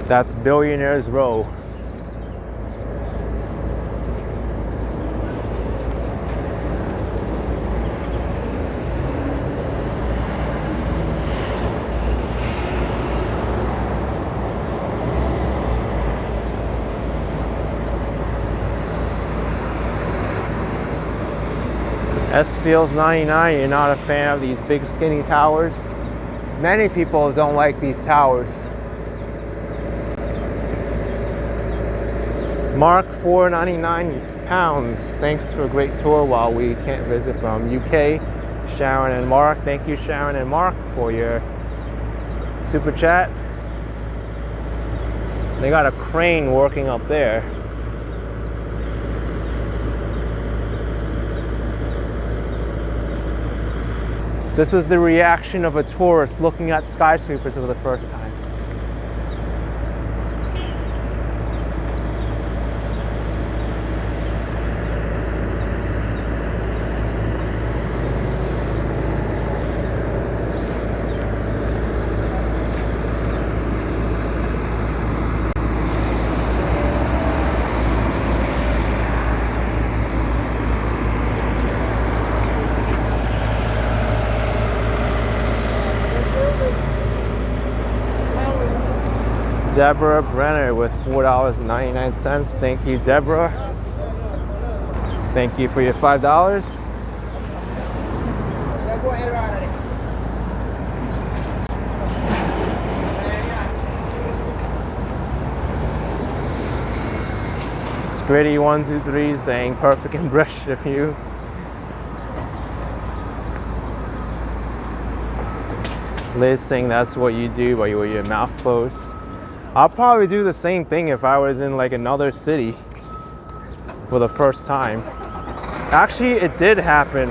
That's Billionaires Row. S Fields 99, you're not a fan of these big skinny towers? Many people don't like these towers. Mark, £4.99. Thanks for a great tour while we can't visit from UK. Sharon and Mark, thank you Sharon and Mark for your super chat. They got a crane working up there. This is the reaction of a tourist looking at skyscrapers for the first time. Deborah Brenner with $4.99. Thank you, Deborah. Thank you for your $5. Gritty 123 saying perfect impression of you. Liz saying that's what you do but with your mouth closed. I'll probably do the same thing if I was in like another city for the first time. Actually, it did happen.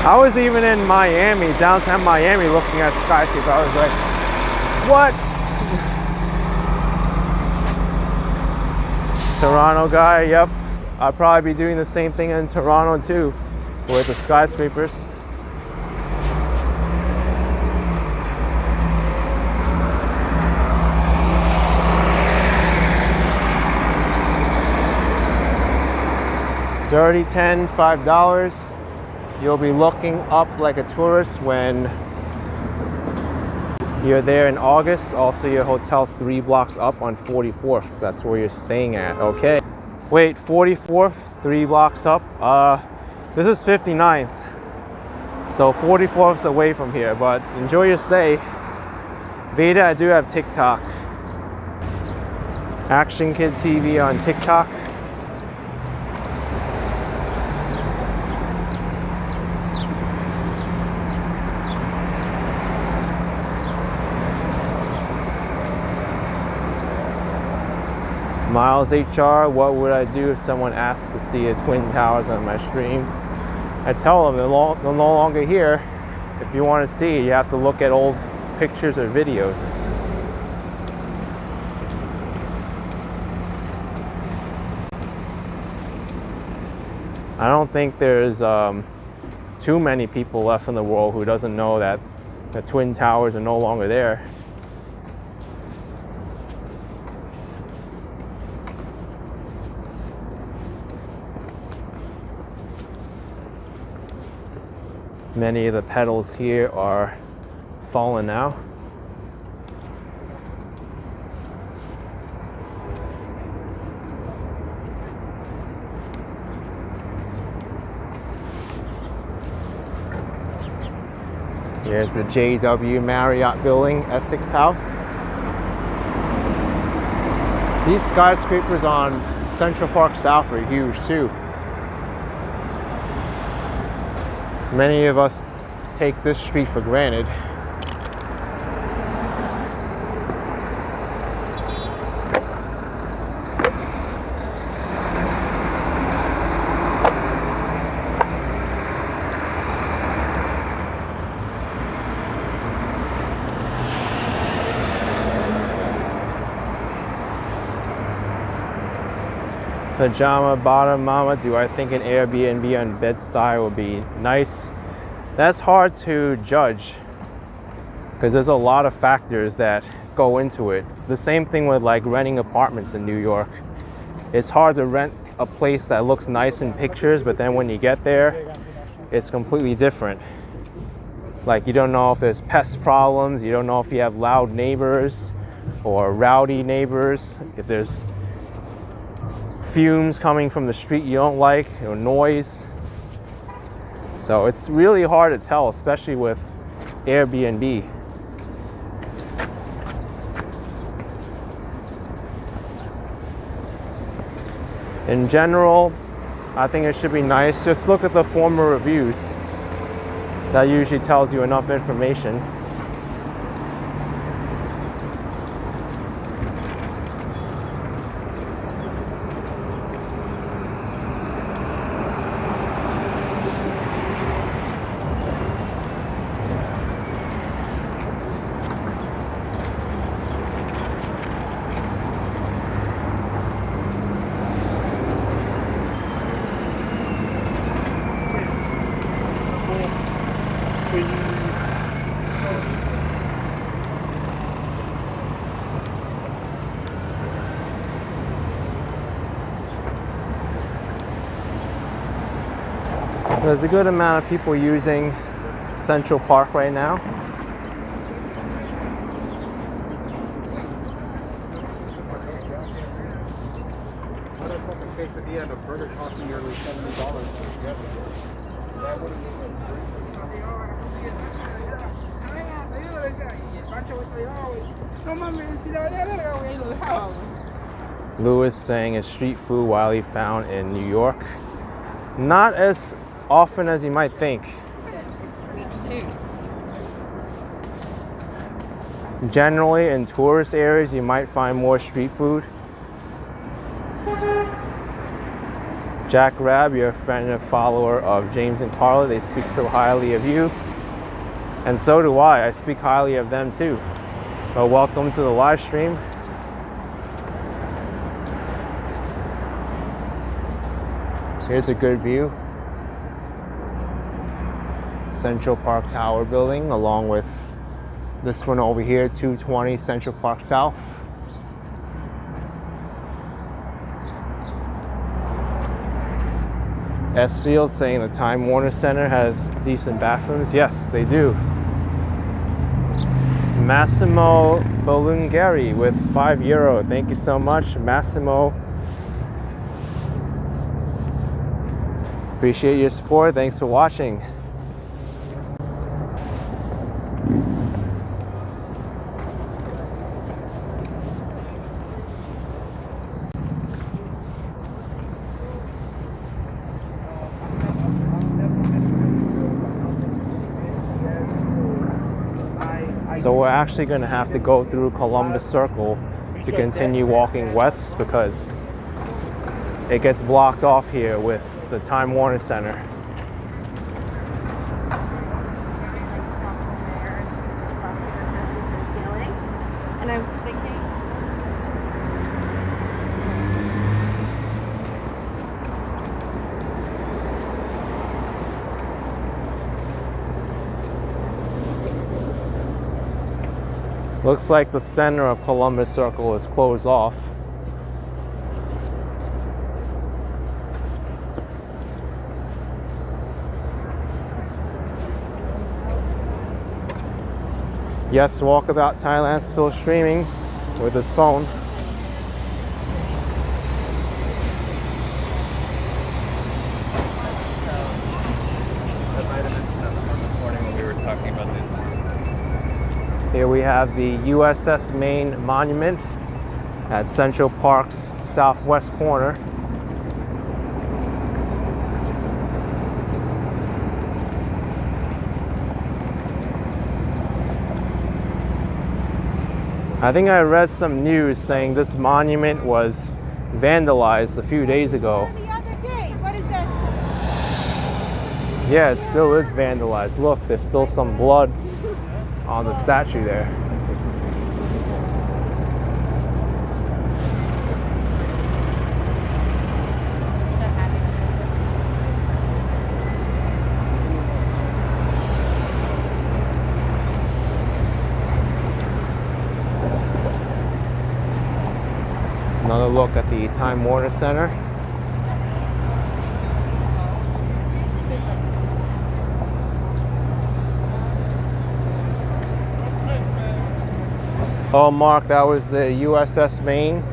I was even in Miami, downtown Miami, looking at skyscrapers. I was like, what? Toronto guy, yep. I'll probably be doing the same thing in Toronto too, with the skyscrapers. Dirty 10, $5. You'll be looking up like a tourist when you're there in August. Also, your hotel's 3 blocks up on 44th. That's where you're staying at. Okay. Wait, 44th, 3 blocks up. This is 59th. So 44th's away from here, but enjoy your stay. Veda, I do have TikTok. Action Kid TV on TikTok. Miles HR, what would I do if someone asks to see the Twin Towers on my stream? I tell them they're no longer here. If you want to see it, you have to look at old pictures or videos. I don't think there's too many people left in the world who doesn't know that the Twin Towers are no longer there. Many of the petals here are fallen now. Here's the JW Marriott building, Essex House. These skyscrapers on Central Park South are huge too. Many of us take this street for granted. Pajama bottom mama, do I think an Airbnb on Bed-Stuy would be nice? That's hard to judge because there's a lot of factors that go into it. The same thing with like renting apartments in New York. It's hard to rent a place that looks nice in pictures, but then when you get there, it's completely different. Like you don't know if there's pest problems, you don't know if you have loud neighbors or rowdy neighbors, if there's fumes coming from the street you don't like, or noise. So it's really hard to tell, especially with Airbnb. In general, I think it should be nice. Just look at the former reviews. That usually tells you enough information. There's a good amount of people using Central Park right now. Quesadilla and a burger cost me nearly $70. Lewis saying it's street food widely found in New York. Not as often as you might think. Generally, in tourist areas, you might find more street food. Jack Rabb, you're a friend and follower of James and Carla. They speak so highly of you. And so do I. I speak highly of them too. But welcome to the live stream. Here's a good view. Central Park Tower building, along with this one over here, 220 Central Park South. S Field saying the Time Warner Center has decent bathrooms. Yes, they do. Massimo Bolungari with €5. Thank you so much, Massimo. Appreciate your support. Thanks for watching. So we're actually going to have to go through Columbus Circle to continue walking west because it gets blocked off here with the Time Warner Center. And I was thinking, Looks like the center of Columbus Circle is closed off. Yes, Walkabout Thailand still streaming with his phone. That might have been from this morning when we were talking about this. Here we have the USS Maine Monument at Central Park's southwest corner. I think I read some news saying this monument was vandalized a few days ago. the other day, what is that? Yeah, it still is vandalized. Look, there's still some blood on the statue there. Another look at the Time Warner Center. Oh, Mark, that was the USS Maine,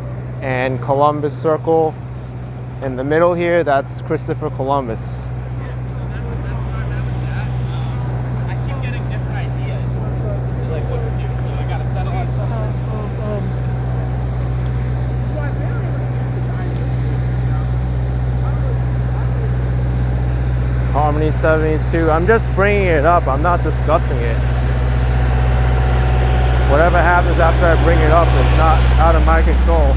and Columbus Circle in the middle here, that's Christopher Columbus. I keep getting different ideas. Like what to do, so I gotta settle on something. Harmony 72. I'm just bringing it up. I'm not discussing it. Whatever happens after I bring it up is not out of my control.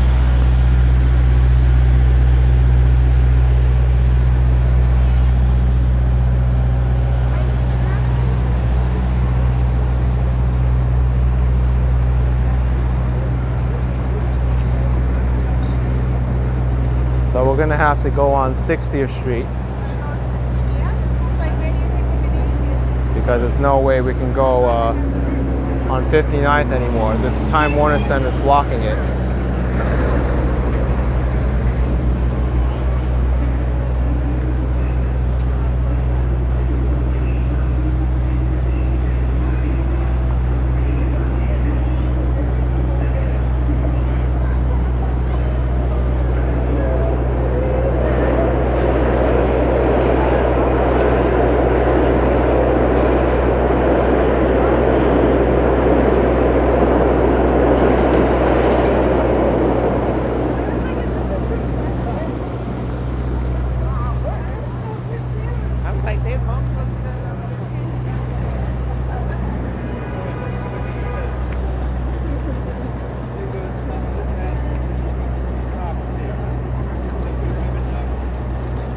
So we're gonna have to go on 60th Street because there's no way we can go on 59th anymore. This Time Warner Center is blocking it.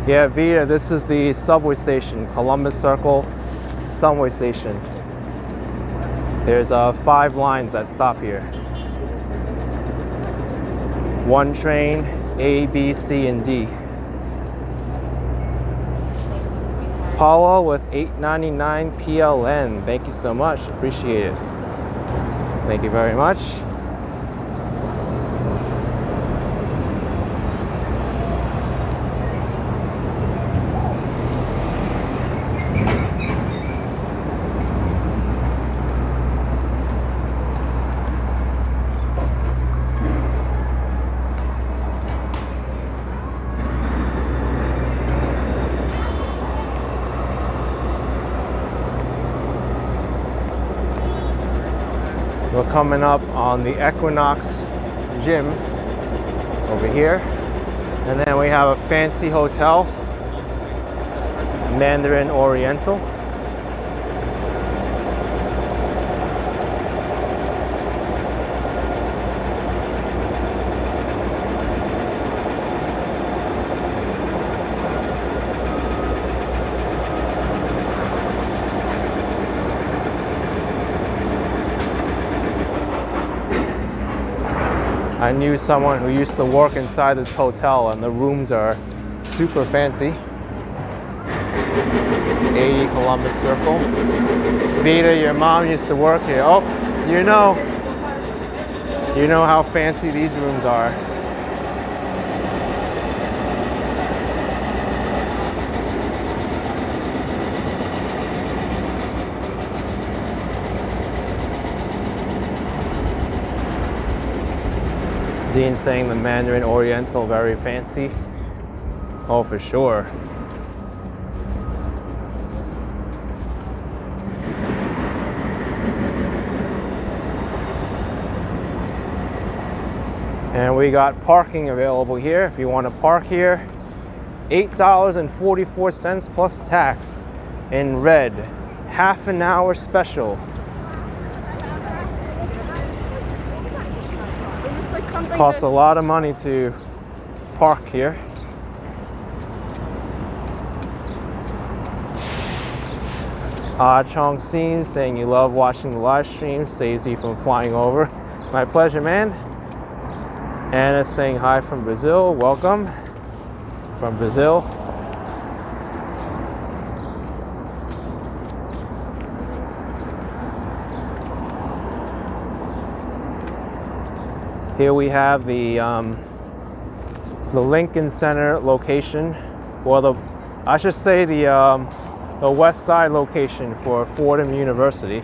Yeah, Vita, this is the subway station, Columbus Circle subway station. There's 5 lines that stop here. 1 train, A, B, C, and D. Paula with $8.99 PLN. Thank you so much. Appreciate it. Thank you very much. We're coming up on the Equinox Gym over here. And then we have a fancy hotel, Mandarin Oriental. I knew someone who used to work inside this hotel, and the rooms are super fancy. 80 Columbus Circle. Vita, your mom used to work here. Oh, you know how fancy these rooms are. Dean saying the Mandarin Oriental very fancy. Oh, for sure. And we got parking available here if you want to park here. $8.44 plus tax in red. Half an hour special. Costs a lot of money to park here. Chong Sin saying you love watching the live stream, saves you from flying over. My pleasure, man. Anna saying hi from Brazil, welcome from Brazil. Here we have the Lincoln Center location, or I should say the West Side location for Fordham University.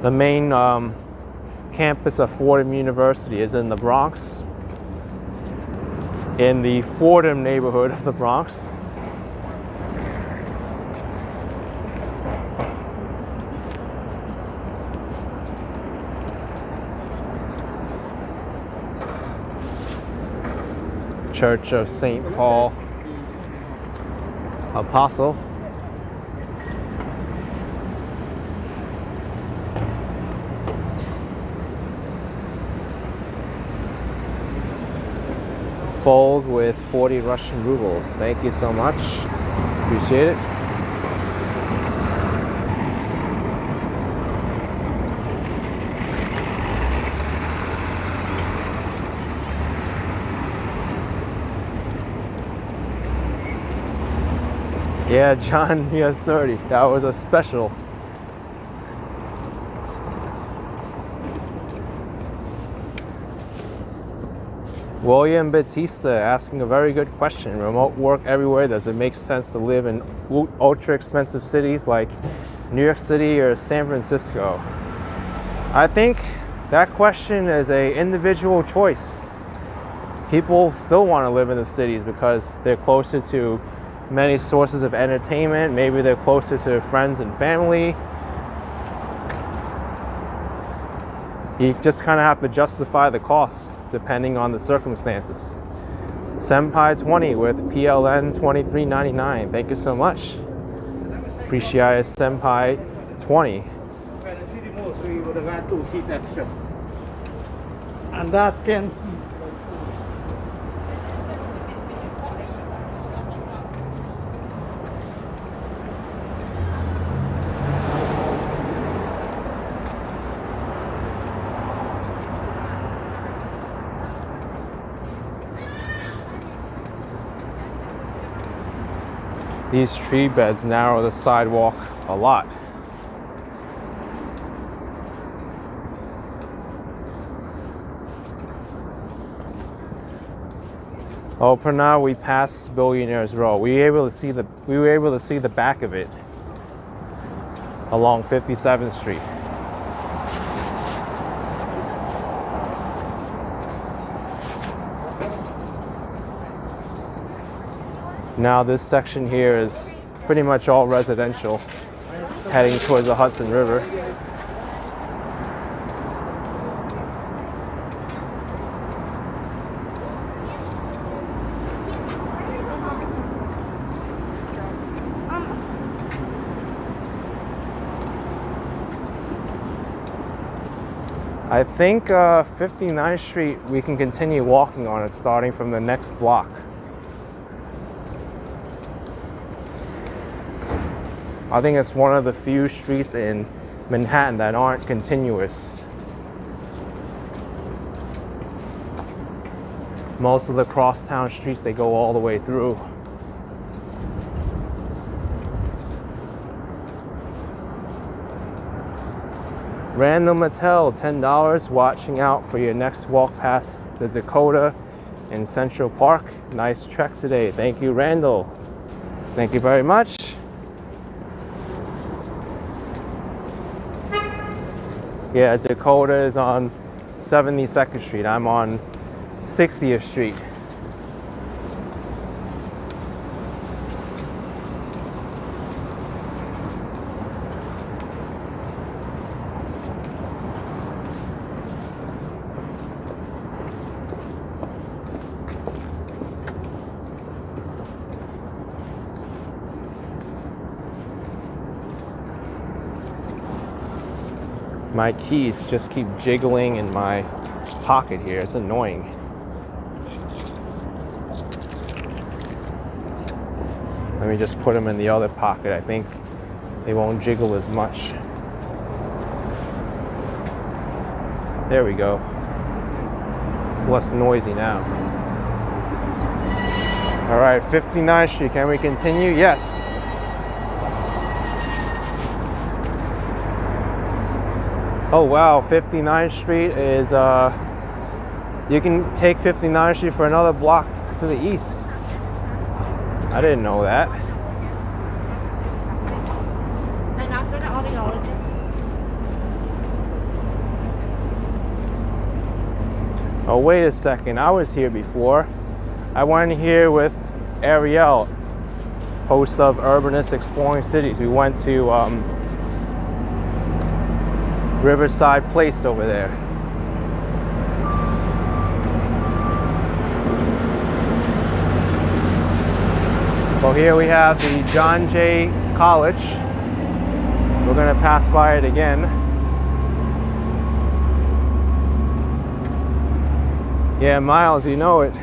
The main campus of Fordham University is in the Bronx, in the Fordham neighborhood of the Bronx. Church of St. Paul Apostle. Fold with 40 Russian rubles. Thank you so much. Appreciate it. Yeah, John, he has 30. That was a special. William Batista asking a very good question. Remote work everywhere. Does it make sense to live in ultra expensive cities like New York City or San Francisco? I think that question is an individual choice. People still want to live in the cities because they're closer to many sources of entertainment. Maybe they're closer to friends and family. You just kind of have to justify the costs depending on the circumstances. Senpai 20 with PLN 23.99. Thank you so much. Appreciate it, Senpai 20. And that can These tree beds narrow the sidewalk a lot. Oh, for now we passed Billionaires Row. We were able to see the back of it along 57th Street. Now this section here is pretty much all residential, heading towards the Hudson River. I think 59th Street, we can continue walking on it starting from the next block. I think it's one of the few streets in Manhattan that aren't continuous. Most of the crosstown streets, they go all the way through. Random Mattel, $10. Watching out for your next walk past the Dakota in Central Park. Nice trek today. Thank you, Randall. Thank you very much. Yeah, Dakota is on 72nd Street. I'm on 60th Street. My keys just keep jiggling in my pocket here. It's annoying. Let me just put them in the other pocket. I think they won't jiggle as much. There we go. It's less noisy now. All right, 59th Street. Can we continue? Yes. Oh wow, 59th Street is, you can take 59th Street for another block to the east. I didn't know that. Oh, wait a second, I was here before. I went here with Ariel, host of Urbanist Exploring Cities. We went to, Riverside Place over there. Well, here we have the John Jay College. We're gonna pass by it again. Yeah, Miles, you know it.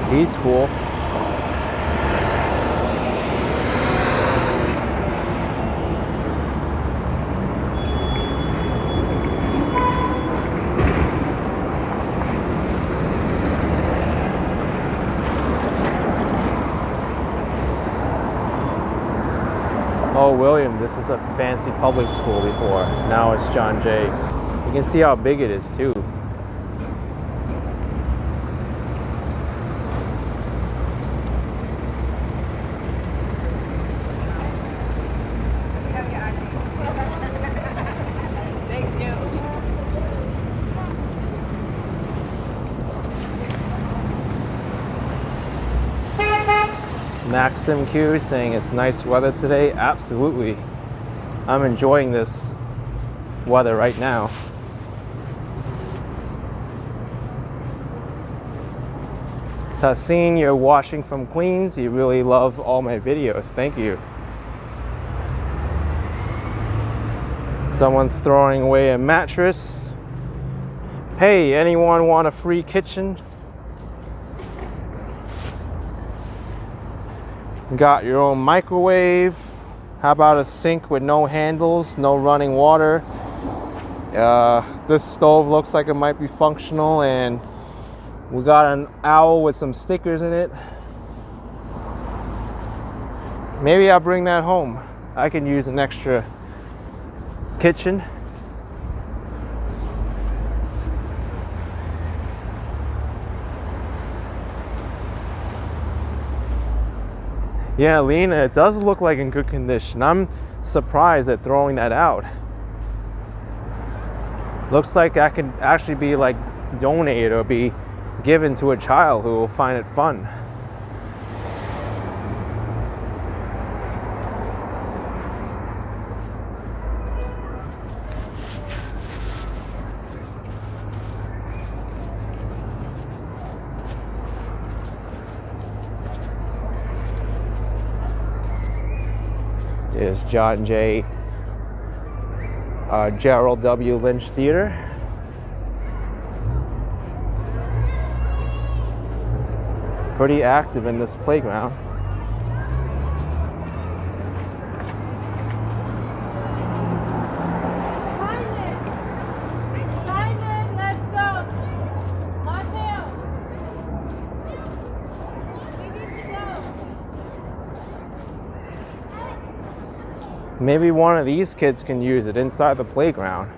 He's cool. Oh, William, this is a fancy public school before. Now it's John Jay. You can see how big it is too. Maxim Q saying it's nice weather today. Absolutely. I'm enjoying this weather right now. Tassine, you're watching from Queens. You really love all my videos. Thank you. Someone's throwing away a mattress. Hey, anyone want a free kitchen? Got your own microwave. How about a sink with no handles, no running water? This stove looks like it might be functional, and we got an owl with some stickers in it. Maybe I'll bring that home. I can use an extra kitchen. Yeah, Lena, it does look like in good condition. I'm surprised at throwing that out. Looks like that could actually be like donated or be given to a child who will find it fun. Is John J. Gerald W. Lynch Theater. Pretty active in this playground. Simon, let's go. Montel. We need to go. Maybe one of these kids can use it inside the playground.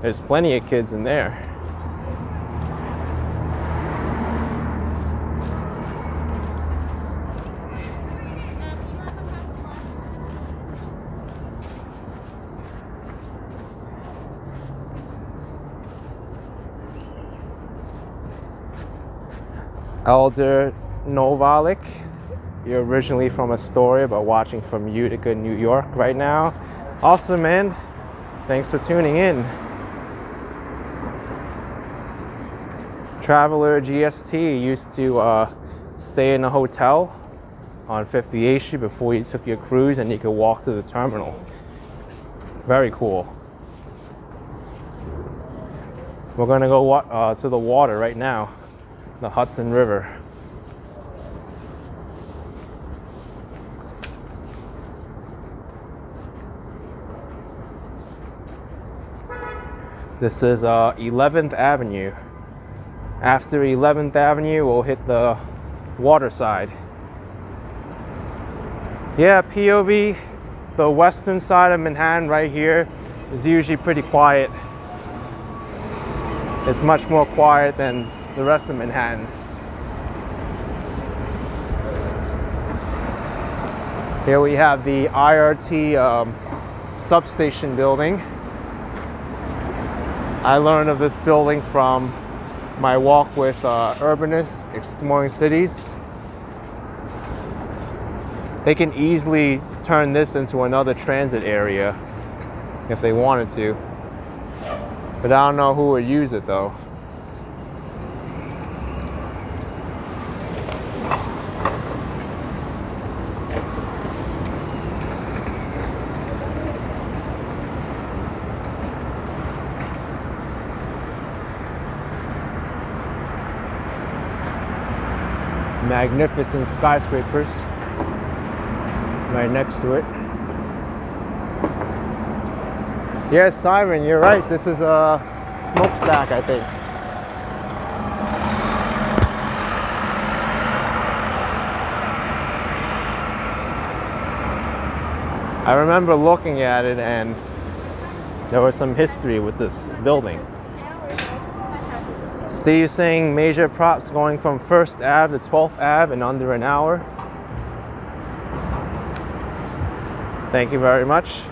There's plenty of kids in there. Elder Novalik, you're originally from Astoria, but watching from Utica, New York right now. Awesome, man. Thanks for tuning in. Traveler GST used to stay in a hotel on 58th Street before you took your cruise, and you could walk to the terminal. Very cool. We're gonna go to the water right now, the Hudson River. This is 11th Avenue. After 11th Avenue, we'll hit the water side. Yeah, POV, the western side of Manhattan right here is usually pretty quiet. It's much more quiet than the rest of Manhattan. Here we have the IRT substation building. I learned of this building from my walk with urbanists exploring cities. They can easily turn this into another transit area if they wanted to. But I don't know who would use it though. Magnificent skyscrapers right next to it. Yes, Simon, you're right. This is a smokestack, I think. I remember looking at it, and there was some history with this building. Steve saying major props going from 1st Ave to 12th Ave in under an hour. Thank you very much.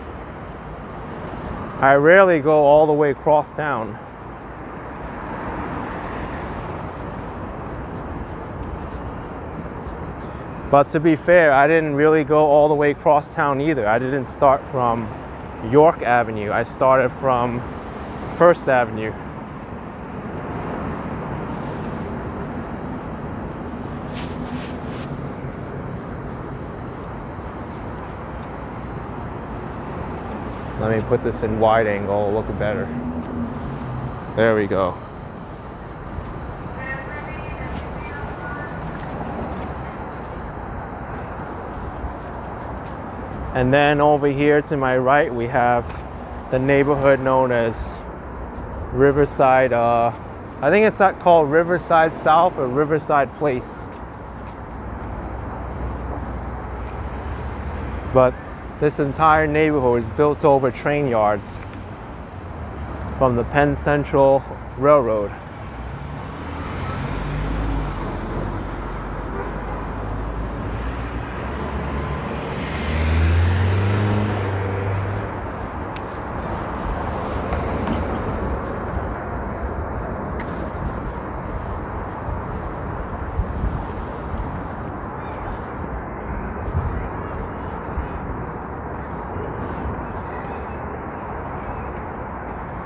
I rarely go all the way across town. But to be fair, I didn't really go all the way across town either. I didn't start from York Avenue. I started from 1st Avenue. Let me put this in wide angle, look better. There we go. And then over here to my right, we have the neighborhood known as Riverside. I think it's not called Riverside South or Riverside Place. But this entire neighborhood is built over train yards from the Penn Central Railroad.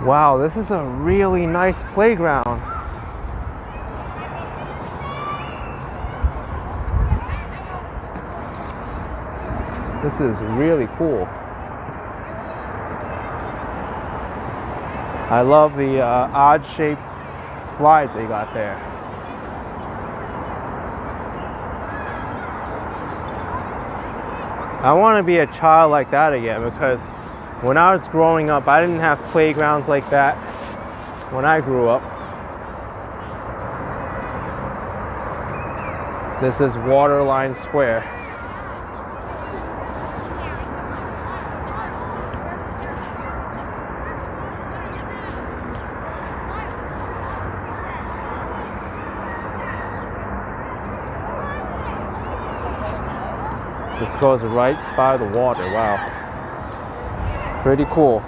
Wow, this is a really nice playground. This is really cool. I love the odd-shaped slides they got there. I want to be a child like that again, because when I was growing up, I didn't have playgrounds like that when I grew up. This is Waterline Square. This goes right by the water, wow. Pretty cool.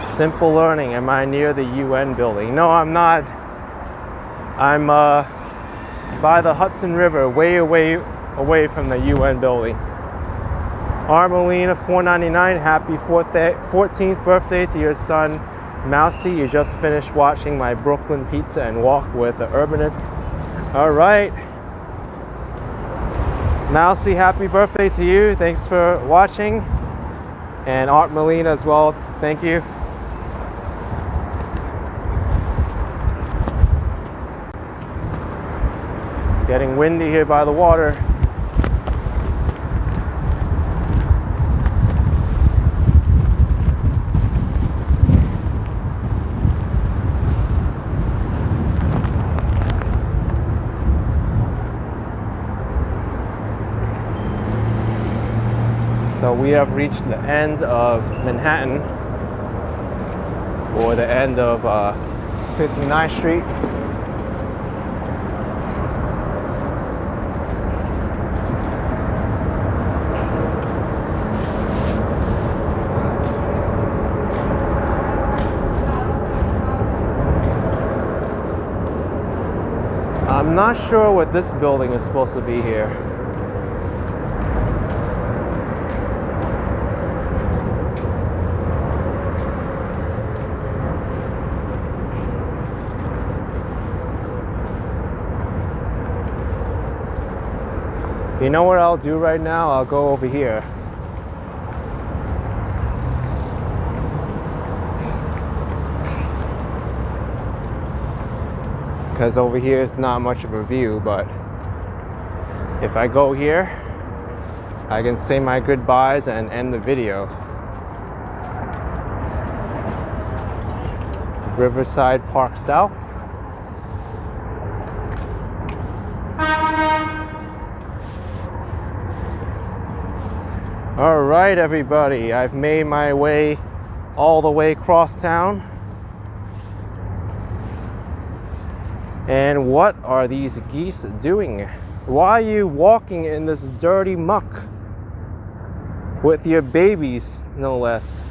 Simple Learning. Am I near the UN building? No, I'm not. I'm by the Hudson River, way away from the UN building. Armelina 499, happy 14th birthday to your son, Mousy. You just finished watching my Brooklyn Pizza and Walk with the Urbanists. All right. Mousy, happy birthday to you. Thanks for watching. And Art Melina as well, thank you. Getting windy here by the water. So we have reached the end of Manhattan, or the end of 59th Street. I'm not sure what this building is supposed to be here. You know what I'll do right now? I'll go over here. Because over here is not much of a view, but if I go here, I can say my goodbyes and end the video. Riverside Park South. All right, everybody, I've made my way all the way Crosstown. And what are these geese doing? Why are you walking in this dirty muck with your babies, no less?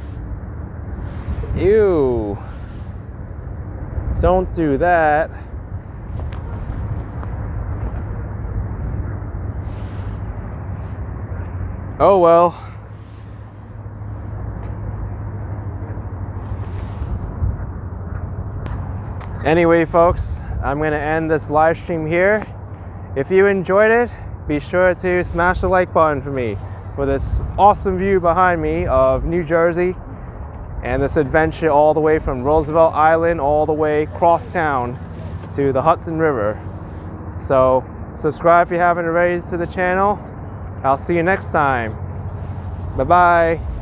Ew. Don't do that. Oh well. Anyway, folks, I'm going to end this live stream here. If you enjoyed it, be sure to smash the like button for me for this awesome view behind me of New Jersey and this adventure all the way from Roosevelt Island all the way crosstown to the Hudson River. So subscribe if you haven't already to the channel. I'll see you next time. Bye-bye.